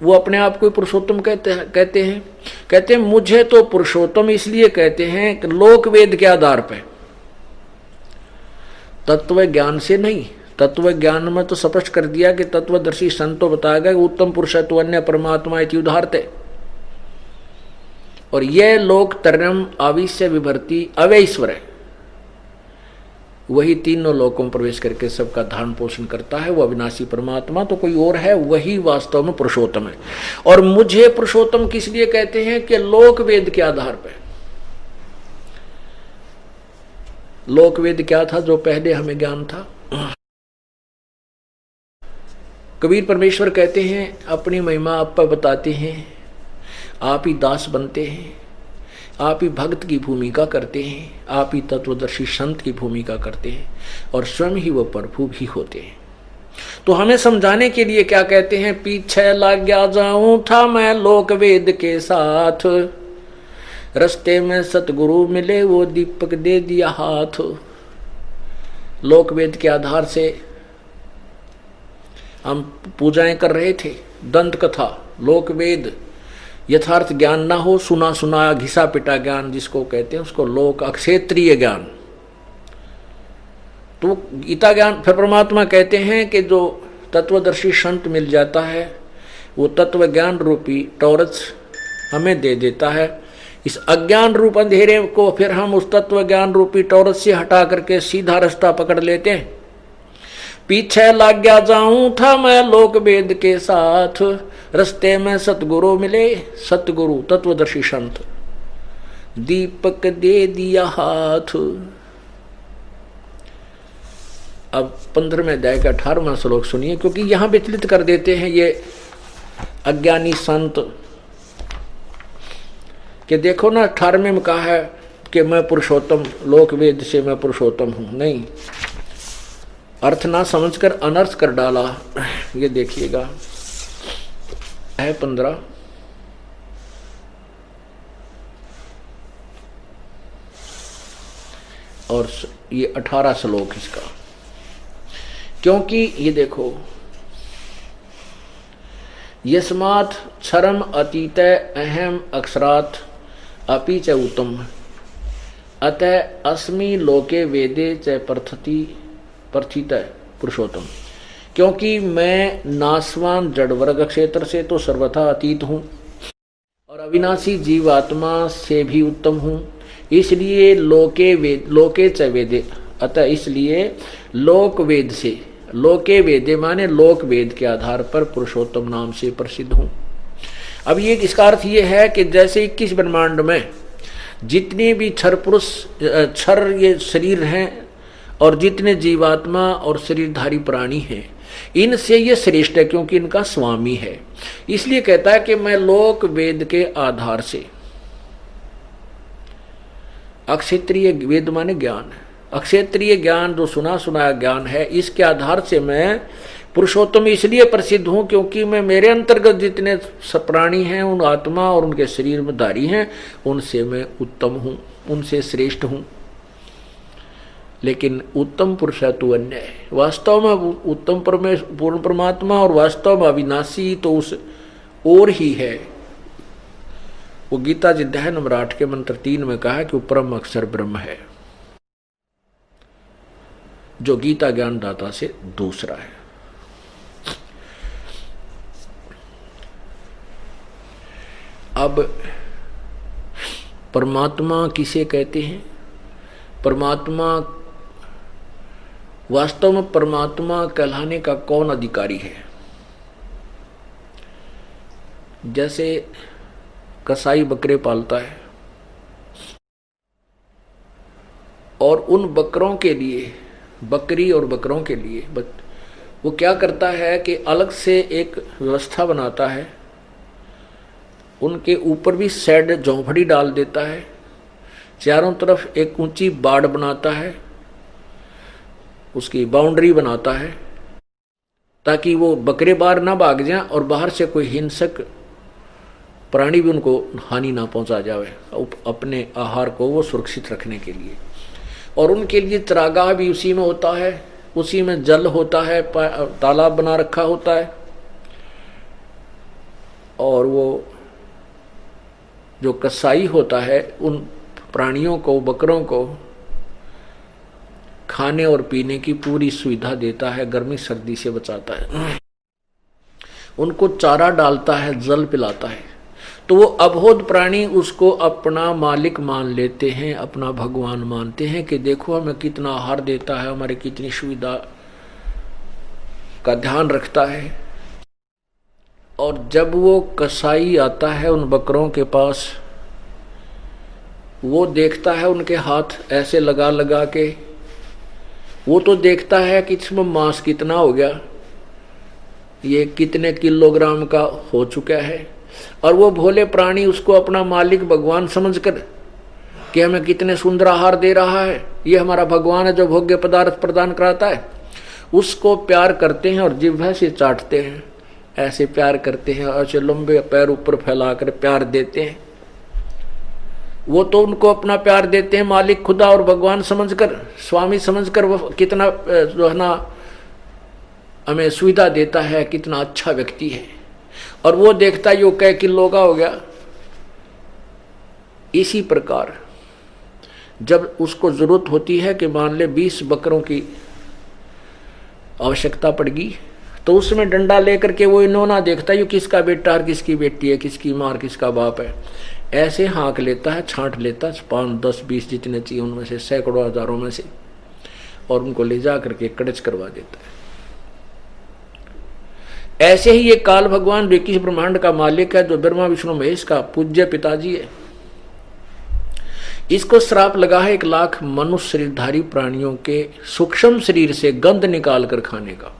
वो अपने आप को पुरुषोत्तम कहते हैं मुझे तो पुरुषोत्तम इसलिए कहते हैं कि लोक वेद के आधार पे, तत्व ज्ञान से नहीं। तत्व ज्ञान में तो स्पष्ट कर दिया कि तत्वदर्शी संतो बताया गया उत्तम पुरुषत्व अन्य परमात्मा इति उदाहरते। और यह लोक तरम आविश्य विभर्ति अवैश्वर है, वही तीनों लोकों में प्रवेश करके सबका धारण पोषण करता है। वो अविनाशी परमात्मा तो कोई और है, वही वास्तव में पुरुषोत्तम है। और मुझे पुरुषोत्तम किस लिए कहते हैं कि लोक वेद के आधार पर। लोक वेद क्या था जो पहले हमें ज्ञान था? कबीर परमेश्वर कहते हैं अपनी महिमा आप पर बताते हैं, आप ही दास बनते हैं, आप ही भक्त की भूमिका करते हैं, आप ही तत्वदर्शी संत की भूमिका करते हैं और स्वयं ही वो प्रभु भी होते हैं। तो हमें समझाने के लिए क्या कहते हैं, पीछे लग गया जाऊं था मैं लोक वेद के साथ, रस्ते में सतगुरु मिले वो दीपक दे दिया हाथ। लोक वेद के आधार से हम पूजाएं कर रहे थे, दंत कथा, लोक वेद, यथार्थ ज्ञान ना हो, सुना सुनाया घिसा पिटा ज्ञान जिसको कहते हैं उसको लोक अक्षेत्रीय ज्ञान। तो गीता ज्ञान, फिर परमात्मा कहते हैं कि जो तत्वदर्शी संत मिल जाता है वो तत्व ज्ञान रूपी टॉर्च हमें दे देता है। इस अज्ञान रूप अंधेरे को फिर हम उस तत्व ज्ञान रूपी टॉर्च से हटा करके सीधा रास्ता पकड़ लेते हैं। पीछे लग गया जाऊं था मैं लोक वेद के साथ, रस्ते में सतगुरु मिले, सतगुरु तत्वदर्शी संत, दीपक दे दिया हाथ। अब 15वें अध्याय का 18वां श्लोक सुनिए, क्योंकि यहां विचलित कर देते हैं ये अज्ञानी संत कि देखो ना 18वें में कहा है कि मैं पुरुषोत्तम, लोक वेद से मैं पुरुषोत्तम हूं। नहीं, अर्थ ना समझकर अनर्थ कर डाला। ये देखिएगा है 15 और ये 18 श्लोक इसका। क्योंकि ये देखो, यस्मात् क्षरम अतीत अहम अक्षरात् अपि च उत्तम, अतः अस्मि लोके वेदे च प्रथित। पुरुषोत्तम, क्योंकि मैं नाशवान जड़ वर्ग क्षेत्र से तो सर्वथा अतीत हूँ और अविनाशी जीवात्मा से भी उत्तम हूँ। इसलिए लोके च वेदे, अतः इसलिए लोक वेद से, लोके वेदे माने लोक वेद के आधार पर पुरुषोत्तम नाम से प्रसिद्ध हूँ। अब ये इसका अर्थ ये है कि जैसे 21 ब्रह्मांड में जितने भी क्षर ये शरीर हैं और जितने जीवात्मा और शरीरधारी प्राणी हैं, इनसे ये श्रेष्ठ है क्योंकि इनका स्वामी है। इसलिए कहता है कि मैं लोक वेद के आधार से, अक्षेत्रीय वेद माने ज्ञान, अक्षेत्रीय ज्ञान जो सुना सुनाया ज्ञान है, इसके आधार से मैं पुरुषोत्तम इसलिए प्रसिद्ध हूं क्योंकि मैं मेरे अंतर्गत जितने प्राणी हैं उन आत्मा और उनके शरीर में धारी हैं, उनसे मैं उत्तम हूं, उनसे श्रेष्ठ हूं। लेकिन उत्तम पुरुष है तो अन्य है, वास्तव में उत्तम पूर्ण परमात्मा और वास्तव में अविनाशी तो उस और ही है। वो गीता जी अध्याय नंबर 8 के मंत्र 3 में कहा है कि वो परम अक्षर ब्रह्म है, जो गीता ज्ञानदाता से दूसरा है। अब परमात्मा किसे कहते हैं? परमात्मा, वास्तव में परमात्मा कहलाने का कौन अधिकारी है? जैसे कसाई बकरे पालता है और उन बकरों के लिए, बकरी और बकरों के लिए वो क्या करता है कि अलग से एक व्यवस्था बनाता है, उनके ऊपर भी शेड झोंपड़ी डाल देता है, चारों तरफ एक ऊंची बाड़ बनाता है, उसकी बाउंड्री बनाता है ताकि वो बकरे बाहर ना भाग जाएं और बाहर से कोई हिंसक प्राणी भी उनको हानि ना पहुंचा जाए, अपने आहार को वो सुरक्षित रखने के लिए। और उनके लिए चरागाह भी उसी में होता है, उसी में जल होता है, तालाब बना रखा होता है। और वो जो कसाई होता है उन प्राणियों को, बकरों को खाने और पीने की पूरी सुविधा देता है, गर्मी सर्दी से बचाता है, उनको चारा डालता है, जल पिलाता है। तो वो अबोध प्राणी उसको अपना मालिक मान लेते हैं, अपना भगवान मानते हैं कि देखो हमें कितना आहार देता है, हमारी कितनी सुविधा का ध्यान रखता है। और जब वो कसाई आता है उन बकरों के पास, वो देखता है उनके हाथ ऐसे लगा लगा के, वो तो देखता है कि इसमें मांस कितना हो गया, ये कितने किलोग्राम का हो चुका है। और वो भोले प्राणी उसको अपना मालिक भगवान समझकर कि हमें कितने सुंदर आहार दे रहा है, ये हमारा भगवान है जो भोग्य पदार्थ प्रदान कराता है, उसको प्यार करते हैं और जिह्वा से चाटते हैं, ऐसे प्यार करते हैं, ऐसे लंबे पैर ऊपर फैलाकर प्यार देते हैं। वो तो उनको अपना प्यार देते हैं मालिक खुदा और भगवान समझकर, स्वामी समझकर, वो कितना जो है ना हमें सुविधा देता है, कितना अच्छा व्यक्ति है। और वो देखता है यो कै किलो का हो गया। इसी प्रकार जब उसको जरूरत होती है कि मान ले 20 बकरों की आवश्यकता पड़गी, तो उसमें डंडा लेकर के वो इन्होंने देखता है यो किसका बेटा और किसकी बेटी है, किसकी माँ और किसका बाप है, ऐसे हाँक लेता है, छांट लेता है 5, 10, 20 जितने चाहिए उनमें से, सैकड़ों हजारों में से, और उनको ले जा करके कड़च करवा देता है। ऐसे ही ये काल भगवान जो 21 ब्रह्मांड का मालिक है, जो ब्रह्मा विष्णु महेश का पूज्य पिताजी है, इसको श्राप लगा है 1 लाख मनुष्य शरीरधारी प्राणियों के सूक्ष्म शरीर से गंध निकाल कर खाने का।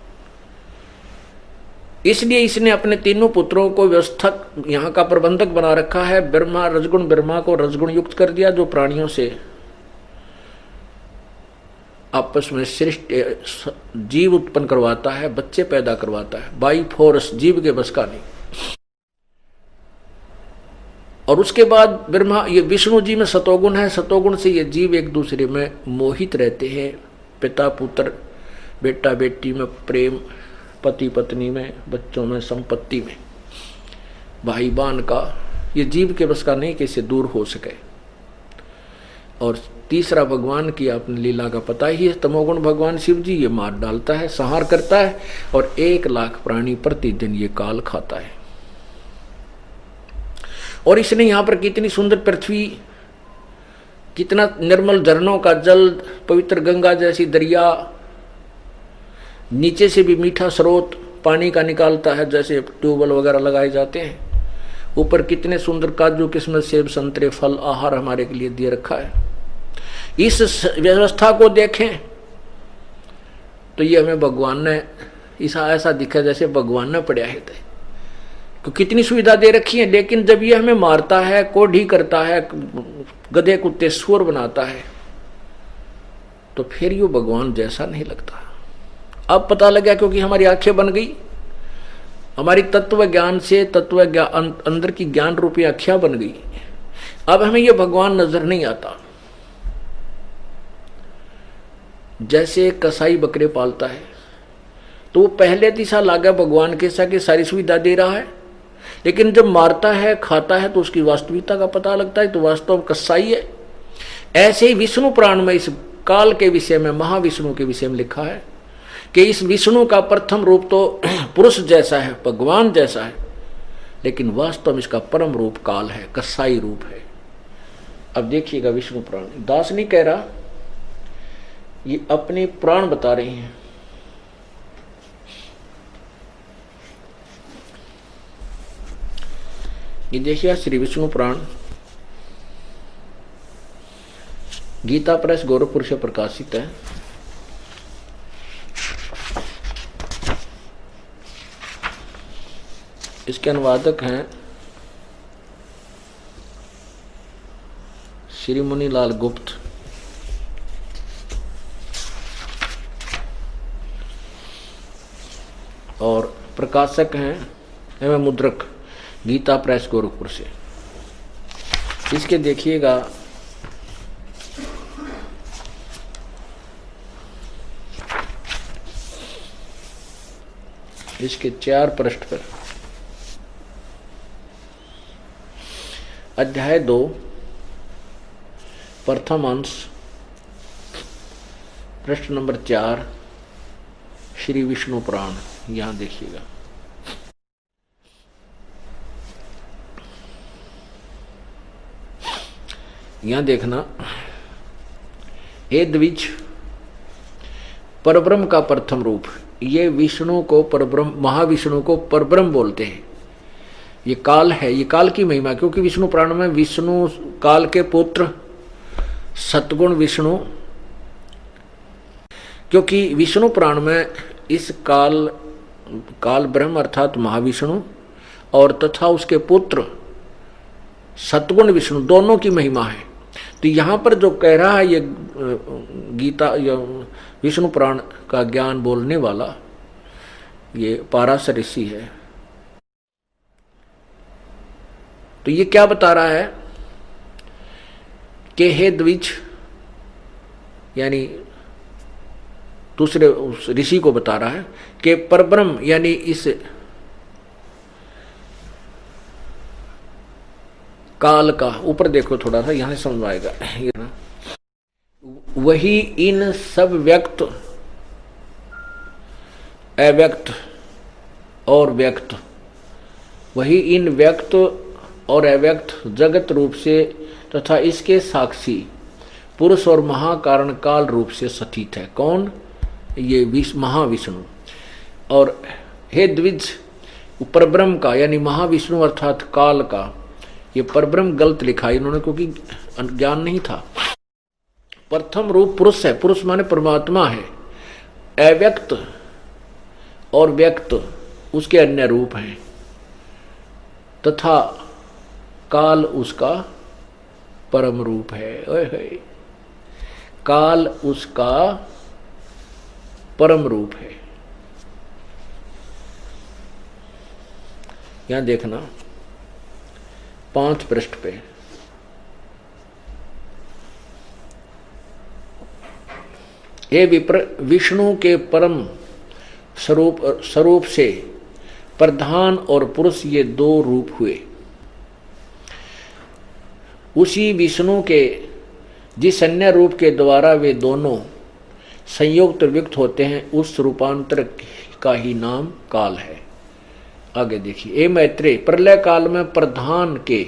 इसलिए इसने अपने तीनों पुत्रों को व्यवस्थक, यहाँ का प्रबंधक बना रखा है। ब्रह्मा रजगुण, ब्रह्मा को रजगुण युक्त कर दिया, जो प्राणियों से आपस में श्रेष्ठ जीव उत्पन्न करवाता है, बच्चे पैदा करवाता है, बाई फोर्स, जीव के बस का नहीं। और उसके बाद ब्रह्मा, ये विष्णु जी में सतोगुण है, सतोगुण से ये जीव एक दूसरे में मोहित रहते हैं, पिता पुत्र, बेटा बेटी में प्रेम, पति पत्नी में, बच्चों में, संपत्ति में, भाई बहन का, ये जीव के बस का नहीं कि इससे दूर हो सके। और तीसरा भगवान की आपने लीला का पता ही है, तमोगुण भगवान शिव जी, ये मार डालता है, संहार करता है और 1 लाख प्राणी प्रतिदिन ये काल खाता है। और इसने यहां पर कितनी सुंदर पृथ्वी, कितना निर्मल झरनों का जल, पवित्र गंगा जैसी दरिया, नीचे से भी मीठा स्रोत पानी का निकालता है, जैसे ट्यूबवेल वगैरह लगाए जाते हैं, ऊपर कितने सुंदर काजू किस्मत सेब संतरे फल आहार हमारे के लिए दिए रखा है। इस व्यवस्था को देखें तो ये हमें भगवान ने ऐसा दिखा जैसे भगवान ने पड़ा है, तो कितनी सुविधा दे रखी है। लेकिन जब ये हमें मारता है, कोढ़ी करता है, गधे कुत्ते सुअर बनाता है, तो फिर ये भगवान जैसा नहीं लगता। अब पता लगा, क्योंकि हमारी आंखें बन गई, हमारी तत्व ज्ञान से तत्व ज्ञान अंदर की ज्ञान रूपी आंखें बन गई। अब हमें यह भगवान नजर नहीं आता। जैसे कसाई बकरे पालता है तो वो पहले दिशा लागा भगवान के साथ सारी सुविधा दे रहा है, लेकिन जब मारता है, खाता है, तो उसकी वास्तविकता का पता लगता है, तो वास्तव कसाई है। ऐसे ही विष्णु पुराण में इस काल के विषय में, महाविष्णु के विषय में लिखा है कि इस विष्णु का प्रथम रूप तो पुरुष जैसा है, भगवान जैसा है, लेकिन वास्तव में इसका परम रूप काल है, कसाई रूप है। अब देखिएगा विष्णु पुराण, दास नहीं कह रहा, ये अपने प्राण बता रहे हैं। ये देखिए श्री विष्णु पुराण गीता प्रेस गोरखपुर से प्रकाशित है। इसके अनुवादक हैं श्री मुनिलाल गुप्त। और प्रकाशक हैं एवं मुद्रक गीता प्रेस गोरखपुर से। इसके देखिएगा इसके 4 पृष्ठ पर अध्याय 2 प्रथम अंश पृष्ठ नंबर 4 श्री विष्णु पुराण, यहां देखिएगा। यहां देखना, हे द्विज, परब्रह्म का प्रथम रूप, ये विष्णु को परब्रह्म, महाविष्णु को परब्रह्म बोलते हैं। ये काल है, ये काल की महिमा, क्योंकि विष्णु पुराण में विष्णु काल के पुत्र सतगुण विष्णु, क्योंकि विष्णु पुराण में इस काल ब्रह्म अर्थात महाविष्णु और तथा उसके पुत्र सतगुण विष्णु दोनों की महिमा है। तो यहां पर जो कह रहा है ये गीता या विष्णु पुराण का ज्ञान बोलने वाला ये पाराशर ऋषि है, तो ये क्या बता रहा है कि हे द्विज, यानी दूसरे उस ऋषि को बता रहा है कि परब्रह्म यानी इस काल का, ऊपर देखो थोड़ा सा, यहां से समझ आएगा, वही इन सब व्यक्त, अव्यक्त और व्यक्त, वही इन व्यक्त और अव्यक्त जगत रूप से तथा इसके साक्षी पुरुष और महाकारण काल रूप से स्थित है। कौन? ये महाविष्णु। और हे द्विज, परब्रह्म का यानी महाविष्णु अर्थात काल का, ये परब्रह्म गलत लिखा इन्होंने, क्योंकि ज्ञान नहीं था। प्रथम रूप पुरुष है, पुरुष माने परमात्मा है। अव्यक्त और व्यक्त उसके अन्य रूप हैं, तथा काल उसका परम रूप है। ओए, काल उसका परम रूप है। यहां देखना 5 पृष्ठ पे, हे विप्र, विष्णु के परम स्वरूप से प्रधान और पुरुष ये 2 रूप हुए। उसी विष्णु के जिस अन्य रूप के द्वारा वे दोनों संयुक्त व्यक्त होते हैं उस रूपांतर का ही नाम काल है। आगे देखिए, ए मैत्रेय, प्रलय काल में प्रधान के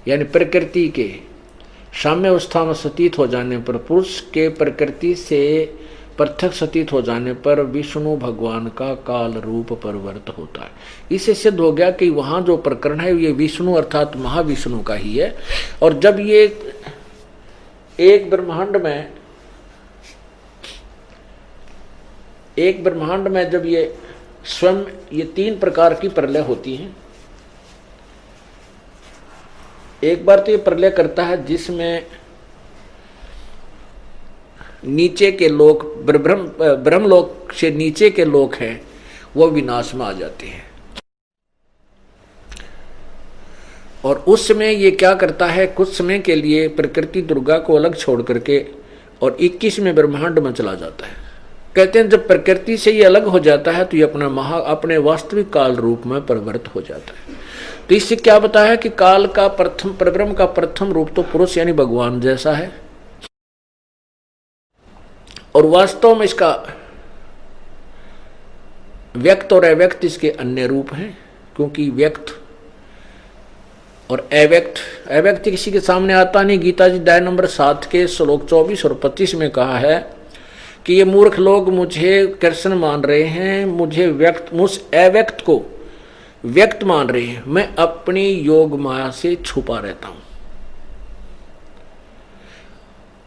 यानी प्रकृति के साम्य अवस्था में सतीत हो जाने पर, पुरुष के प्रकृति से पृथक सतीत हो जाने पर विष्णु भगवान का काल रूप परिवर्त होता है। इससे सिद्ध हो गया कि वहां जो प्रकरण है ये विष्णु अर्थात महाविष्णु का ही है। और जब ये एक ब्रह्मांड में जब ये स्वयं ये तीन प्रकार की प्रलय होती हैं। एक बार तो ये प्रलय करता है जिसमें नीचे के लोक ब्रह्मलोक से नीचे के लोक हैं वो विनाश में आ जाते हैं। और उस समय ये क्या करता है, कुछ समय के लिए प्रकृति दुर्गा को अलग छोड़ करके और 21वें ब्रह्मांड में चला जाता है। कहते हैं जब प्रकृति से ये अलग हो जाता है तो ये अपने वास्तविक काल रूप में परिवर्तित हो जाता है। तो इससे क्या बताया कि काल का परब्रह्म का प्रथम रूप तो पुरुष यानी भगवान जैसा है, और वास्तव में इसका व्यक्त और अव्यक्त इसके अन्य रूप हैं। क्योंकि व्यक्त और अव्यक्त किसी के सामने आता नहीं। गीता जी अध्याय नंबर 7 के श्लोक 24 और 25 में कहा है कि ये मूर्ख लोग मुझे कृष्ण मान रहे हैं, मुझे अव्यक्त को व्यक्त मान रहे हैं। मैं अपनी योग माया से छुपा रहता हूं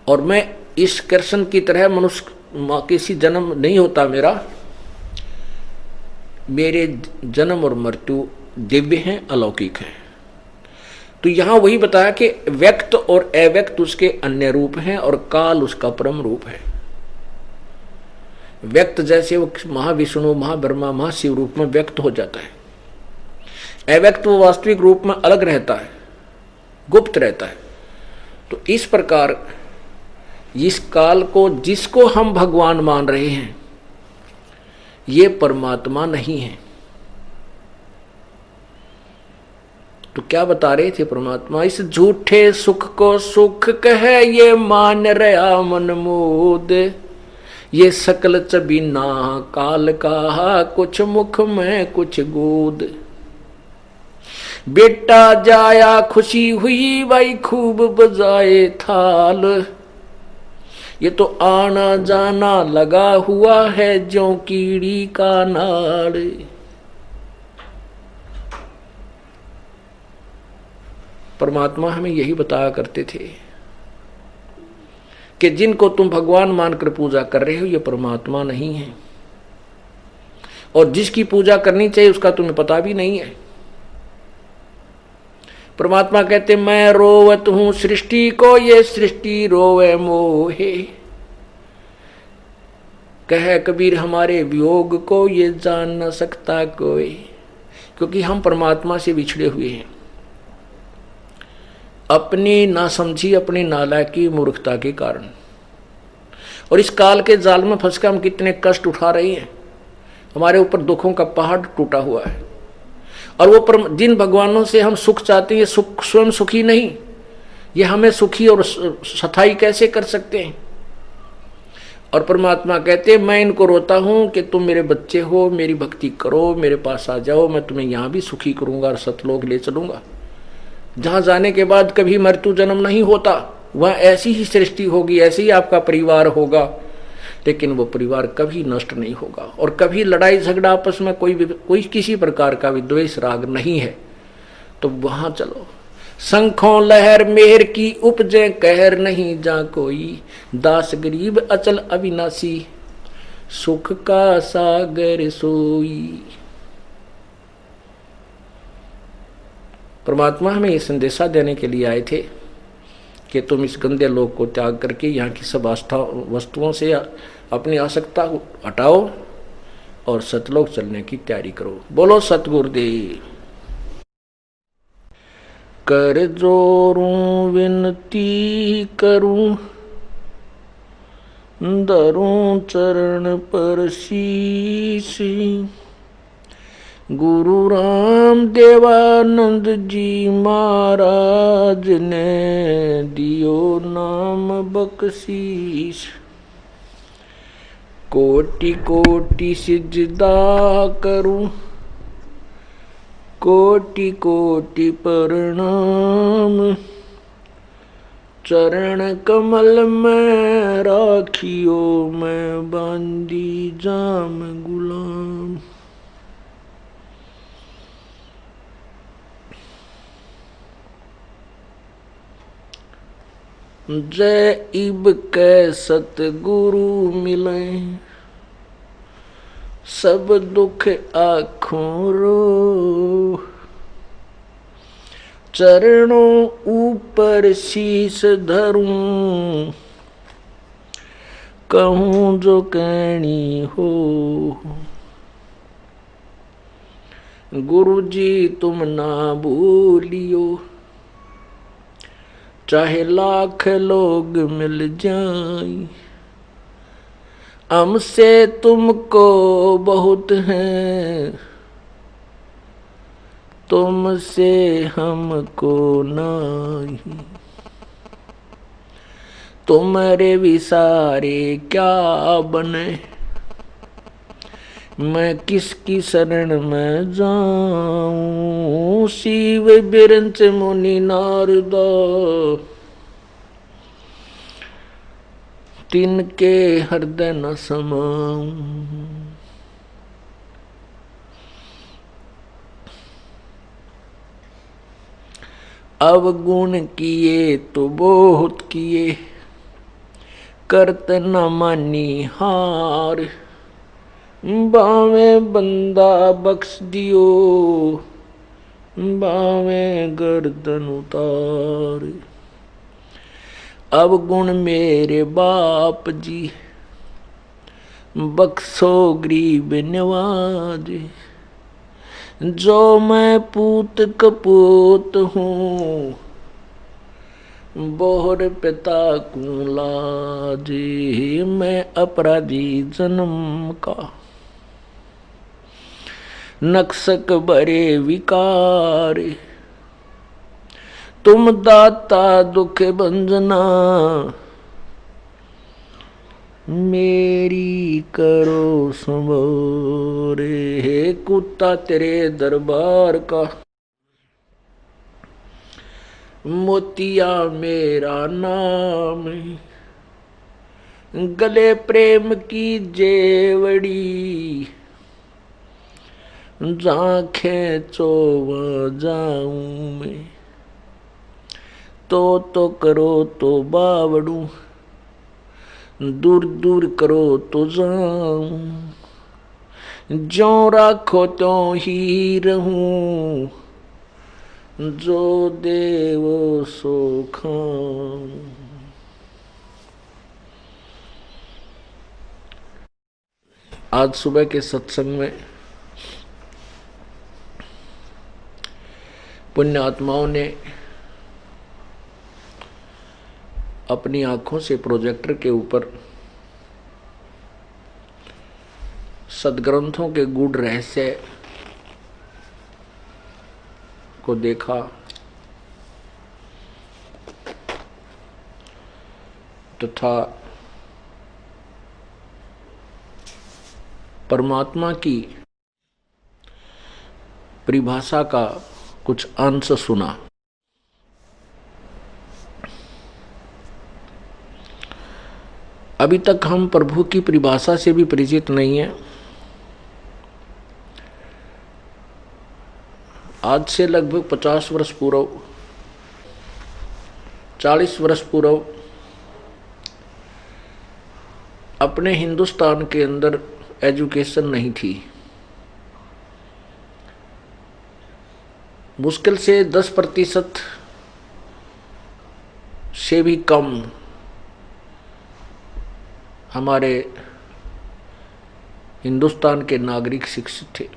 और मैं इस कृष्ण की तरह मनुष्य किसी जन्म नहीं होता मेरे जन्म और मृत्यु दिव्य हैं, अलौकिक हैं। तो यहां वही बताया कि व्यक्त और अव्यक्त उसके अन्य रूप हैं और काल उसका परम रूप है। व्यक्त जैसे वो महाविष्णु, महाब्रह्मा, महाशिव रूप में व्यक्त हो जाता है, अव्यक्त वो वास्तविक रूप में अलग रहता है, गुप्त रहता है। तो इस प्रकार इस काल को जिसको हम भगवान मान रहे हैं ये परमात्मा नहीं है। तो क्या बता रहे थे परमात्मा, इस झूठे सुख को सुख कहे ये मान रहा मन मोद, ये सकल चबीना काल का कुछ मुख में कुछ गोद। बेटा जाया खुशी हुई भाई खूब बजाए थाल, ये तो आना जाना लगा हुआ है ज्यों कीड़ी का नाड़। परमात्मा हमें यही बताया करते थे कि जिनको तुम भगवान मानकर पूजा कर रहे हो ये परमात्मा नहीं है, और जिसकी पूजा करनी चाहिए उसका तुम्हें पता भी नहीं है। परमात्मा कहते मैं रोवत हूं सृष्टि को, ये सृष्टि रोवे मोहे। कह कबीर हमारे वियोग को ये जान न सकता कोई। क्योंकि हम परमात्मा से बिछड़े हुए हैं, अपनी नासमझी, अपनी नालायकी, मूर्खता के कारण। और इस काल के जाल में फंसकर हम कितने कष्ट उठा रहे हैं। हमारे ऊपर दुखों का पहाड़ टूटा हुआ है। और वो जिन भगवानों से हम सुख चाहते हैं ये सुख स्वयं सुखी नहीं, ये हमें सुखी और सथाई कैसे कर सकते हैं। और परमात्मा कहते हैं मैं इनको रोता हूं कि तुम मेरे बच्चे हो, मेरी भक्ति करो, मेरे पास आ जाओ, मैं तुम्हें यहां भी सुखी करूंगा और सतलोक ले चलूंगा, जहां जाने के बाद कभी मृत्यु जन्म नहीं होता। वह ऐसी ही सृष्टि होगी, ऐसे ही आपका परिवार होगा, लेकिन वो परिवार कभी नष्ट नहीं होगा और कभी लड़ाई झगड़ा आपस में कोई किसी प्रकार का विद्वेष राग नहीं है। तो वहां चलो। शंखों लहर मेहर की उपजे कहर नहीं जा कोई, दास गरीब अचल अविनाशी सुख का सागर सोई। परमात्मा हमें ये संदेशा देने के लिए आए थे कि तुम इस गंदे लोक को त्याग करके यहाँ की सब वस्तुओं से अपनी आसक्ता हटाओ और सतलोक चलने की तैयारी करो। बोलो सतगुरुदेव। कर जोरूं विनती करूं, धरूं चरण पर शीश, गुरु राम देवानंद जी महाराज ने दियो नाम बख्शीश। कोटि कोटि सिजदा करूं, कोटि कोटि प्रणाम। चरण कमल में राखियो, मैं बांदी जाम गुलाम। जय इब कै सतगुरु मिले, सब दुख आँखों रो। चरणों ऊपर शीश धरूं, कहूँ जो कहनी हो। गुरु जी तुम ना भूलियो, चाहे लाख लोग मिल जाएं। हमसे तुमको बहुत है, तुमसे हमको नहीं। तुम्हारे विसारे क्या बने, मैं किसकी शरण में जाऊं। शिव बिरंच मुनि नारदा, तिनके हृदय न समाऊं। अवगुण किए तो बहुत किए, करत न मानी हार। बावे बंदा बख्श दियो, बावे गर्दन उतार। अब गुण मेरे बाप जी, बख्शो गरीब नवाज। जो मैं पूत कपूत हूँ, बोहर पिता को लाज। मैं अपराधी जन्म का, नक्सक बरे विकार। तुम दाता दुख भंजना, मेरी करो संबोरे। हे कुत्ता तेरे दरबार का, मोतिया मेरा नाम। गले प्रेम की जेवड़ी, जहाँ खेचो वहाँ जाऊं मैं। तो करो तो बावड़ू, दूर दूर करो तो जाऊं। ज्यों राखो त्यों ही रहूं, जो देवो सो खाऊं। आज सुबह के सत्संग में पुण्य आत्माओं ने अपनी आंखों से प्रोजेक्टर के ऊपर सदग्रंथों के गूढ़ रहस्य को देखा तथा परमात्मा की परिभाषा का कुछ अंश सुना। अभी तक हम प्रभु की परिभाषा से भी परिचित नहीं हैं। आज से लगभग 50 वर्ष पूर्व, 40 वर्ष पूर्व अपने हिंदुस्तान के अंदर एजुकेशन नहीं थी। मुश्किल से 10% से भी कम हमारे हिंदुस्तान के नागरिक शिक्षित थे।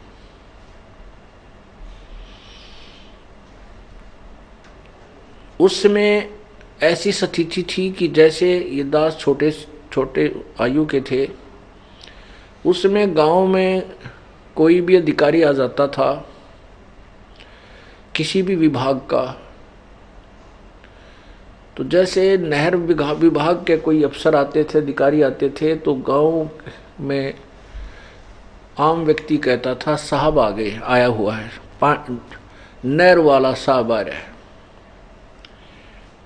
उस समय ऐसी स्थिति थी कि जैसे ये दास छोटे छोटे आयु के थे, उसमें गांव में कोई भी अधिकारी आ जाता था किसी भी विभाग का, तो जैसे नहर विभाग के कोई अफसर आते थे, अधिकारी आते थे, तो गांव में आम व्यक्ति कहता था साहब आ गए, आया हुआ है, नहर वाला साहब आ रहा है।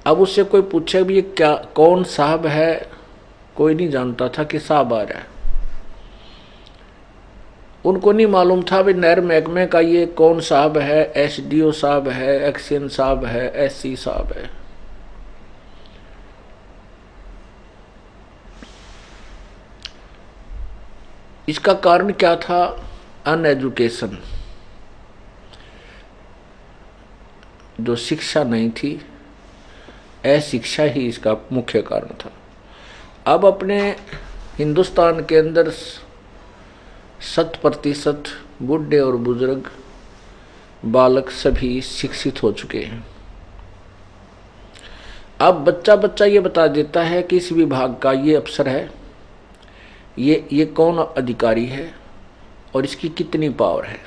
अब उससे कोई पूछे भी ये क्या, कौन साहब है, कोई नहीं जानता था कि साहब आ रहा है। उनको नहीं मालूम था भी नहर महकमे का ये कौन साहब है, एसडीओ साहब है, एक्शन साहब है, एससी साहब है। इसका कारण क्या था? अनएजुकेशन, जो शिक्षा नहीं थी, अशिक्षा ही इसका मुख्य कारण था। अब अपने हिंदुस्तान के अंदर 100% बूढ़े और बुजुर्ग बालक सभी शिक्षित हो चुके हैं। अब बच्चा बच्चा ये बता देता है कि इस विभाग का ये अफसर है, ये कौन अधिकारी है और इसकी कितनी पावर है।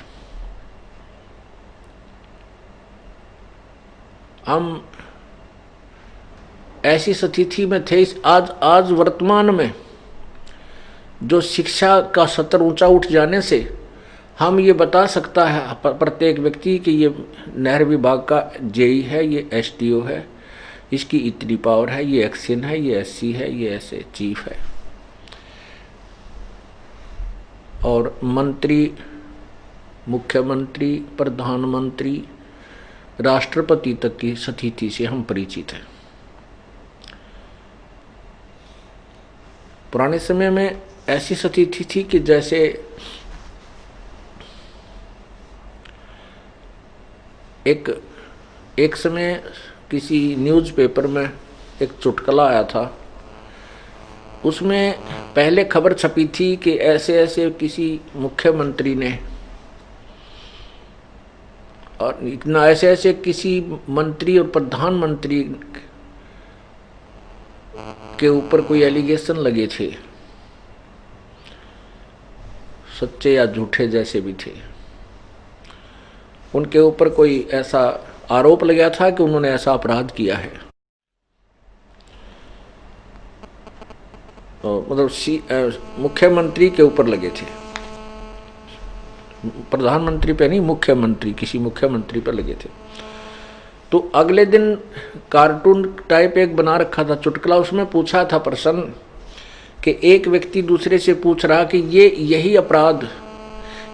हम ऐसी स्थिति में थे, आज वर्तमान में जो शिक्षा का स्तर ऊंचा उठ जाने से हम ये बता सकता है प्रत्येक व्यक्ति कि ये नहर विभाग का जेई है, ये एसडीओ है, इसकी इतनी पावर है, ये एक्शन है, ये एससी है, ये ऐसे चीफ है। और मंत्री, मुख्यमंत्री, प्रधानमंत्री, राष्ट्रपति तक की स्थिति से हम परिचित हैं। पुराने समय में ऐसी स्थिति थी कि जैसे एक समय किसी न्यूज़पेपर में एक चुटकुला आया था। उसमें पहले खबर छपी थी कि ऐसे ऐसे किसी मुख्यमंत्री ने और इतना ऐसे ऐसे किसी मंत्री और प्रधानमंत्री के ऊपर कोई एलिगेशन लगे थे, सच्चे या झूठे जैसे भी थे। उनके ऊपर कोई ऐसा आरोप लगा था कि उन्होंने ऐसा अपराध किया है। मतलब मुख्यमंत्री के ऊपर लगे थे, प्रधानमंत्री पे नहीं, मुख्यमंत्री, किसी मुख्यमंत्री पर लगे थे। तो अगले दिन कार्टून टाइप एक बना रखा था चुटकुला, उसमें पूछा था प्रश्न कि एक व्यक्ति दूसरे से पूछ रहा कि यही अपराध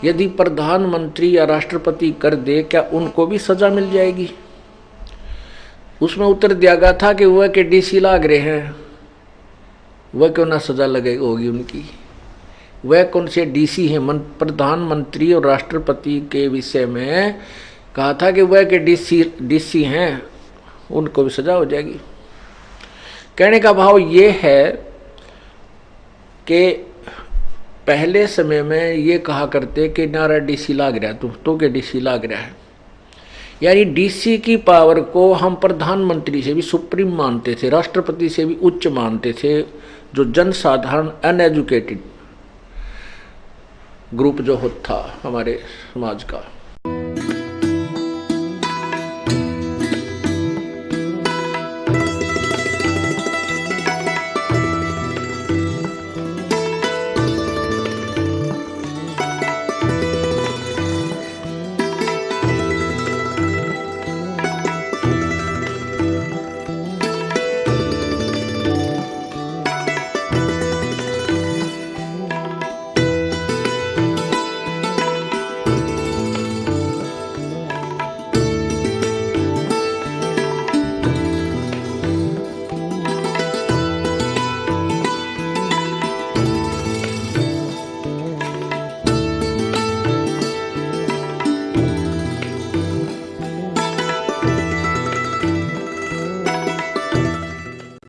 यदि प्रधानमंत्री या राष्ट्रपति कर दे, क्या उनको भी सजा मिल जाएगी? उसमें उत्तर दिया गया था कि वह के डीसी लाग रहे हैं, वह क्यों ना सजा लगेगी होगी उनकी। वह कौन से डीसी हैं? प्रधानमंत्री और राष्ट्रपति के विषय में कहा था कि वह के डीसी हैं, उनको भी सजा हो जाएगी। कहने का भाव ये है कि पहले समय में ये कहा करते कि नारा डीसी लाग रहा है, तो के डीसी लाग रहा है, यानी डीसी की पावर को हम प्रधानमंत्री से भी सुप्रीम मानते थे, राष्ट्रपति से भी उच्च मानते थे। जो जनसाधारण अनएजुकेटेड ग्रुप जो होता था हमारे समाज का,